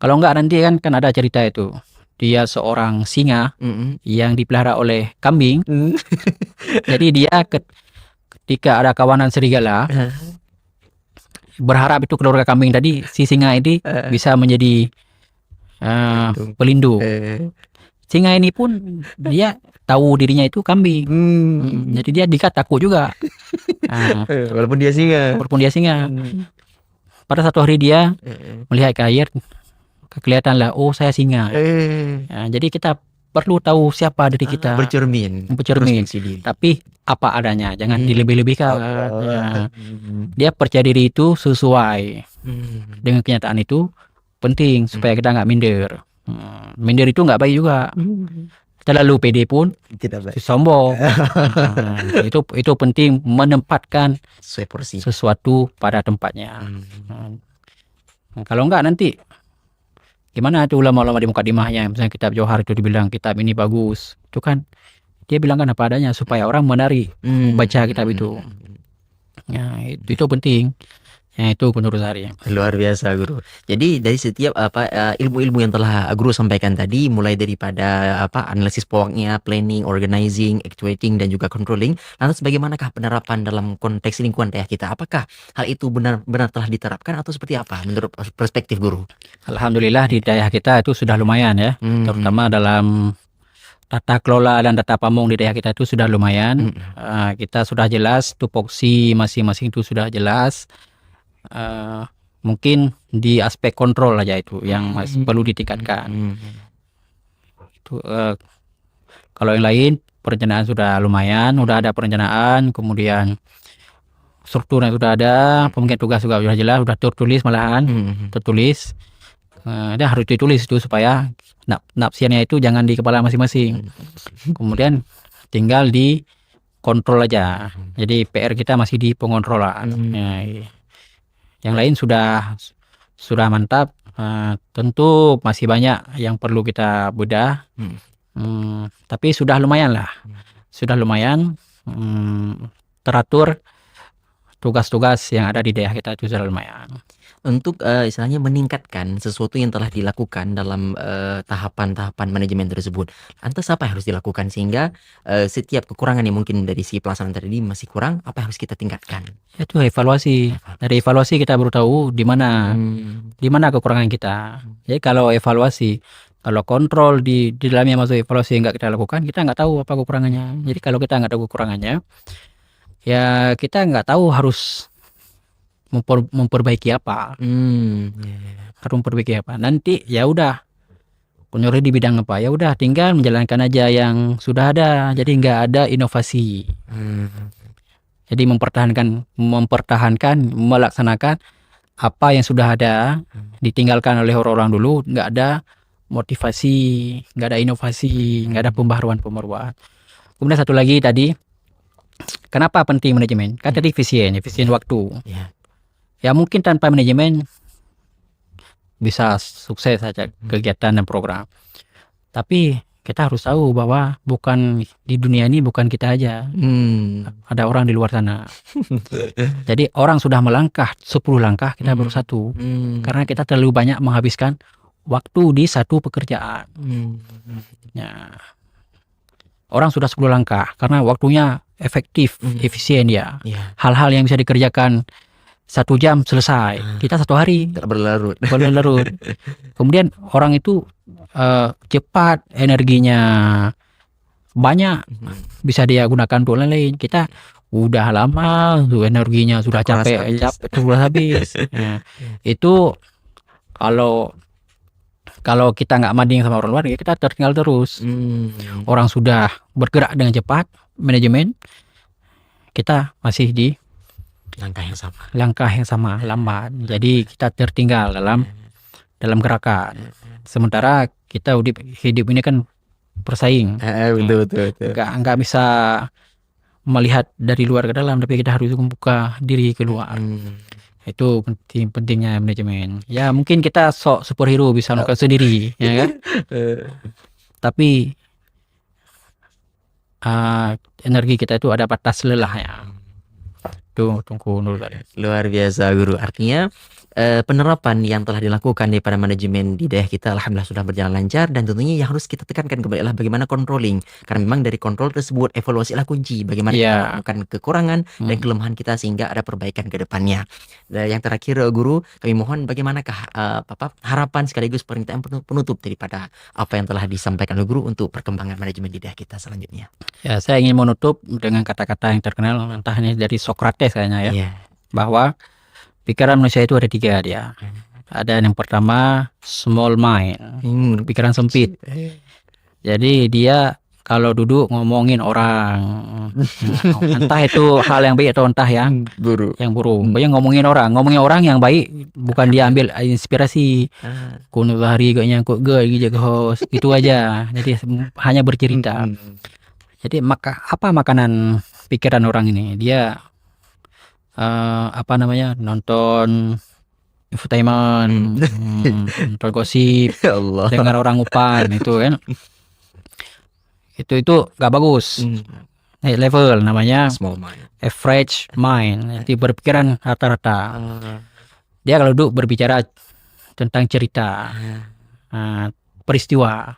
Kalau nggak nanti kan ada cerita itu. Dia seorang singa yang dipelihara oleh kambing. Jadi dia ketika ada kawanan serigala, berharap itu keluarga kambing tadi, si singa ini bisa menjadi pelindung. Singa ini pun dia tahu dirinya itu kambing. Jadi dia takut juga. Walaupun dia singa. Pada satu hari dia melihat ke air, kelihatanlah, oh saya singa. Jadi kita perlu tahu siapa diri kita. Bercermin. Tapi apa adanya, jangan dilebih-lebihkan. Dia percaya diri itu sesuai dengan kenyataan itu penting supaya kita nggak minder. Minder itu nggak baik juga. Terlalu pede pun Tidak baik. sombong. Itu penting menempatkan Sesuai porsi. sesuatu pada tempatnya. Kalau enggak nanti gimana tuh ulama-ulama di mukadimahnya, misalnya kitab Johar itu dibilang kitab ini bagus. Itu kan dia bilang kan apa adanya supaya orang menarik baca kitab itu. Ya, itu penting. Ya, itu menurut saya. Luar biasa Guru. Jadi dari setiap ilmu-ilmu yang telah Guru sampaikan tadi, mulai daripada analisis POWAK-nya, planning, organizing, actuating dan juga controlling, lantas bagaimanakah penerapan dalam konteks lingkungan daerah kita? Apakah hal itu benar-benar telah diterapkan atau seperti apa menurut perspektif Guru? Alhamdulillah di daerah kita itu sudah lumayan ya, terutama dalam tata kelola dan tata pamong di daerah kita itu sudah lumayan. Kita sudah jelas tupoksi masing-masing itu sudah jelas. Mungkin di aspek kontrol aja itu yang masih perlu ditingkatkan. Itu, kalau yang lain perencanaan sudah lumayan, sudah ada perencanaan, kemudian strukturnya sudah ada, pembagian tugas juga sudah jelas, sudah tertulis malahan, tertulis. Dia harus ditulis itu supaya nafsirnya itu jangan di kepala masing-masing. Kemudian tinggal di kontrol aja. Jadi PR kita masih di pengontrolan. Yang lain sudah mantap. Tentu masih banyak yang perlu kita bedah. Tapi sudah lumayan lah. Sudah lumayan teratur tugas-tugas yang ada di daerah kita itu sudah lumayan. Untuk istilahnya meningkatkan sesuatu yang telah dilakukan dalam tahapan-tahapan manajemen tersebut. Lantas apa yang harus dilakukan sehingga setiap kekurangan yang mungkin dari si pelaksanaan tadi masih kurang, apa yang harus kita tingkatkan? Itu evaluasi. Dari evaluasi kita baru tahu di mana kekurangan kita. Jadi kalau evaluasi, kalau kontrol di dalamnya masuk evaluasi nggak kita lakukan, kita nggak tahu apa kekurangannya. Jadi kalau kita nggak tahu kekurangannya, ya kita nggak tahu harus memperbaiki apa. Harus memperbaiki apa. Nanti ya udah penyuluh di bidang apa, ya udah tinggal menjalankan aja yang sudah ada. Jadi nggak ada inovasi. Jadi mempertahankan, melaksanakan apa yang sudah ada, ditinggalkan oleh orang-orang dulu, nggak ada motivasi, nggak ada inovasi, nggak ada pembaharuan. Kemudian satu lagi tadi, kenapa penting manajemen? Kan tadi efisien waktu. Ya mungkin tanpa manajemen bisa sukses saja kegiatan dan program. Tapi kita harus tahu bahwa bukan di dunia ini bukan kita aja. Ada orang di luar sana. Jadi orang sudah melangkah 10 langkah, kita baru 1. Karena kita terlalu banyak menghabiskan waktu di satu pekerjaan. Ya. Orang sudah 10 langkah karena waktunya efektif, efisien ya. Hal-hal yang bisa dikerjakan 1 jam selesai, kita 1 hari. Tak berlarut. Kemudian orang itu cepat, energinya banyak, bisa dia gunakan untuk lain. Kita udah lama tuh energinya sudah capek sudah habis. Ya. Itu kalau kita nggak manding sama orang luar, ya kita tertinggal terus. Orang sudah bergerak dengan cepat, manajemen, kita masih di langkah yang sama, lambat. Jadi kita tertinggal dalam gerakan. Sementara kita hidup ini kan bersaing. Betul. Nggak bisa melihat dari luar ke dalam, tapi kita harus membuka diri keluar. Itu pentingnya manajemen. Ya mungkin kita sok superhero bisa melakukan sendiri, ya kan? Tapi energi kita itu ada batas lelahnya. Tunggu dulu tadi. Luar biasa Guru. Artinya penerapan yang telah dilakukan daripada manajemen di daerah kita alhamdulillah sudah berjalan lancar, dan tentunya yang harus kita tekankan kembali adalah bagaimana controlling, karena memang dari kontrol tersebut evaluasi adalah kunci bagaimana kita melakukan kekurangan dan kelemahan kita sehingga ada perbaikan ke depannya. Dan yang terakhir Guru, kami mohon bagaimanakah harapan sekaligus permintaan penutup daripada apa yang telah disampaikan oleh Guru untuk perkembangan manajemen di daerah kita selanjutnya. Ya, saya ingin menutup dengan kata-kata yang terkenal, entah ini dari Socrates kayaknya ya. Bahwa pikiran manusia itu ada 3 dia. Ada yang pertama small mind, pikiran sempit. Jadi dia kalau duduk ngomongin orang, entah itu hal yang baik atau entah yang buruk. Banyak ngomongin orang yang baik, bukan dia ambil inspirasi. Kuno hari kayaknya kok jaga host, itu aja. Jadi hanya bercerita. Jadi apa makanan pikiran orang ini? Dia nonton infotainment, nonton gosip, dengar orang upan, itu kan, itu gak bagus. Level namanya Small mind. average mind, jadi berpikiran rata-rata. Dia kalau duduk berbicara tentang cerita, peristiwa.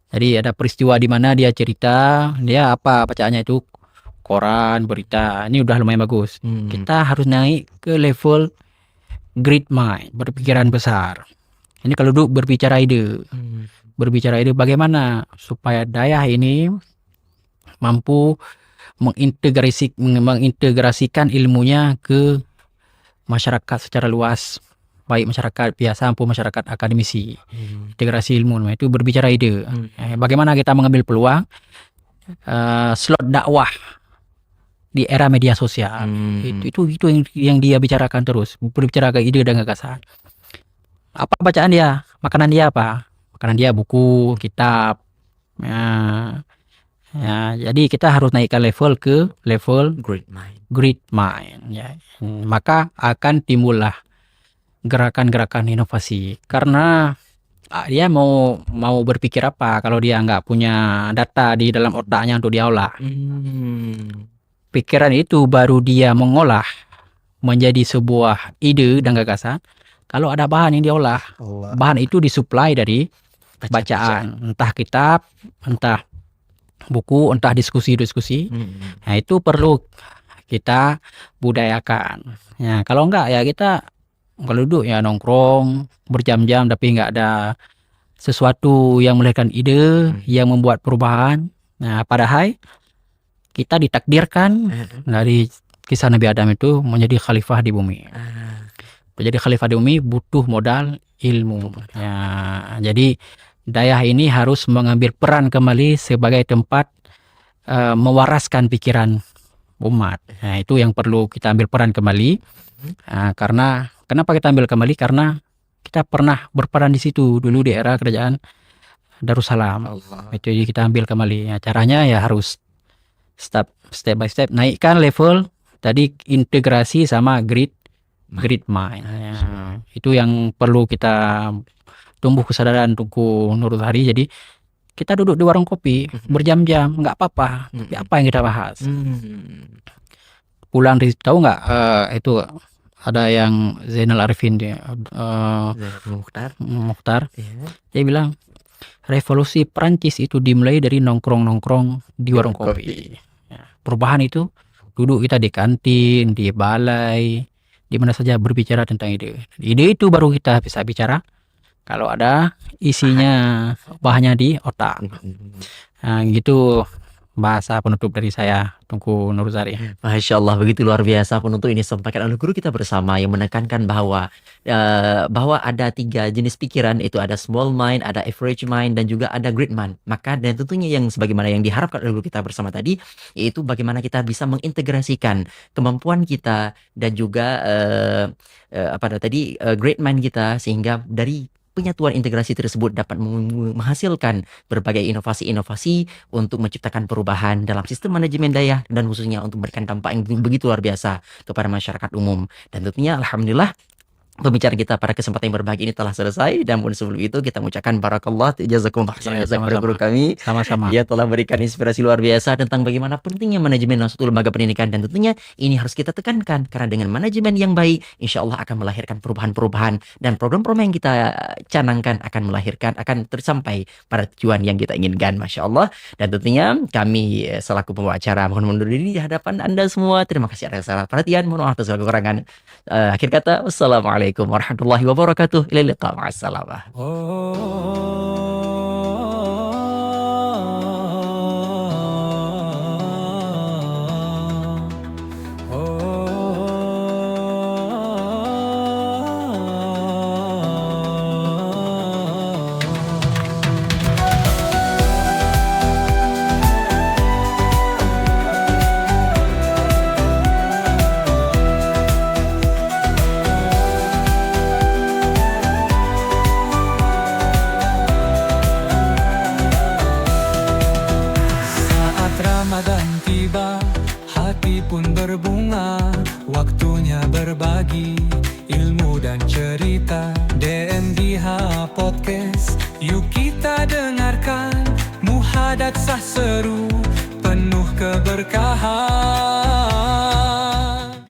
Jadi ada peristiwa di mana dia cerita, dia apa bacaannya itu koran, berita, ini udah lumayan bagus. Kita harus naik ke level great mind, berpikiran besar. Ini kalau duduk berbicara ide, bagaimana supaya daerah ini mampu mengintegrasikan ilmunya ke masyarakat secara luas, baik masyarakat biasa maupun masyarakat akademisi. Integrasi ilmu itu berbicara ide. Bagaimana kita mengambil peluang slot dakwah di era media sosial. Itu yang dia bicarakan terus, berbicara ke ide dan gagasan. Apa bacaan dia? Makanan dia apa? Makanan dia buku, kitab. Jadi kita harus naikkan level ke level great mind. Ya. Maka akan timbullah gerakan-gerakan inovasi. Karena dia mau berpikir apa kalau dia nggak punya data di dalam otaknya untuk diolah. pikiran itu baru dia mengolah menjadi sebuah ide dan gagasan kalau ada bahan yang diolah. Bahan itu disuplai dari bacaan, entah kitab, entah buku, entah diskusi-diskusi. Nah, itu perlu kita budayakan. Ya, kalau enggak ya kita kalau duduk ya nongkrong berjam-jam tapi enggak ada sesuatu yang melahirkan ide, yang membuat perubahan. Nah, padahal kita ditakdirkan dari kisah Nabi Adam itu menjadi khalifah di bumi. Menjadi khalifah di bumi butuh modal ilmu. Ya, jadi Dayah ini harus mengambil peran kembali sebagai tempat mewaraskan pikiran umat. Nah, itu yang perlu kita ambil peran kembali. Karena kenapa kita ambil kembali? Karena kita pernah berperan di situ dulu di era kerajaan Darussalam. Itu jadi kita ambil kembali. Ya, caranya ya harus step by step naikkan level tadi integrasi sama grid mind. Ya, itu yang perlu kita tumbuh kesadaran Tunku Nurul Hari. Jadi kita duduk di warung kopi berjam-jam nggak apa-apa. Tapi apa yang kita bahas? Pulang tahu nggak itu ada yang Zainal Arifin dia Mukhtar. Dia bilang revolusi Prancis itu dimulai dari nongkrong-nongkrong di warung kopi. Ya, perubahan itu duduk kita di kantin, di balai, di mana saja berbicara tentang ide. Ide itu baru kita bisa bicara kalau ada isinya, bahannya di otak. Nah, gitu bahasa penutup dari saya, Tunku Nurul Hari. Masya Allah, begitu luar biasa penutup ini disampaikan oleh guru kita bersama yang menekankan bahwa ada 3 jenis pikiran, itu ada small mind, ada average mind, dan juga ada great mind. Maka dan tentunya yang sebagaimana yang diharapkan oleh guru kita bersama tadi, yaitu bagaimana kita bisa mengintegrasikan kemampuan kita dan juga great mind kita, sehingga dari penyatuan integrasi tersebut dapat menghasilkan berbagai inovasi-inovasi untuk menciptakan perubahan dalam sistem manajemen daya dan khususnya untuk memberikan dampak yang begitu luar biasa kepada masyarakat umum. Dan tentunya alhamdulillah pembicaraan kita pada kesempatan yang berbahagia ini telah selesai, dan pun sebelum itu kita mengucapkan barakallah jazakumullah khairan kepada guru kami. Sama-sama. Ia telah berikan inspirasi luar biasa tentang bagaimana pentingnya manajemen dalam suatu lembaga pendidikan, dan tentunya ini harus kita tekankan karena dengan manajemen yang baik insya Allah akan melahirkan perubahan-perubahan, dan program-program yang kita canangkan akan tersampai pada tujuan yang kita inginkan. Masya Allah. Dan tentunya kami selaku pembawa acara mohon mundur diri di hadapan Anda semua. Terima kasih atas salah perhatian, mohon maaf atas segala kekurangan. Akhir kata, wassalamualaikum warahmatullahi wabarakatuh. Ila liqa, ma'assalamah. Ramadan tiba, hati pun berbunga. Waktunya berbagi ilmu dan cerita. DMDH Podcast, yuk kita dengarkan. Muhadatsah seru, penuh keberkahan.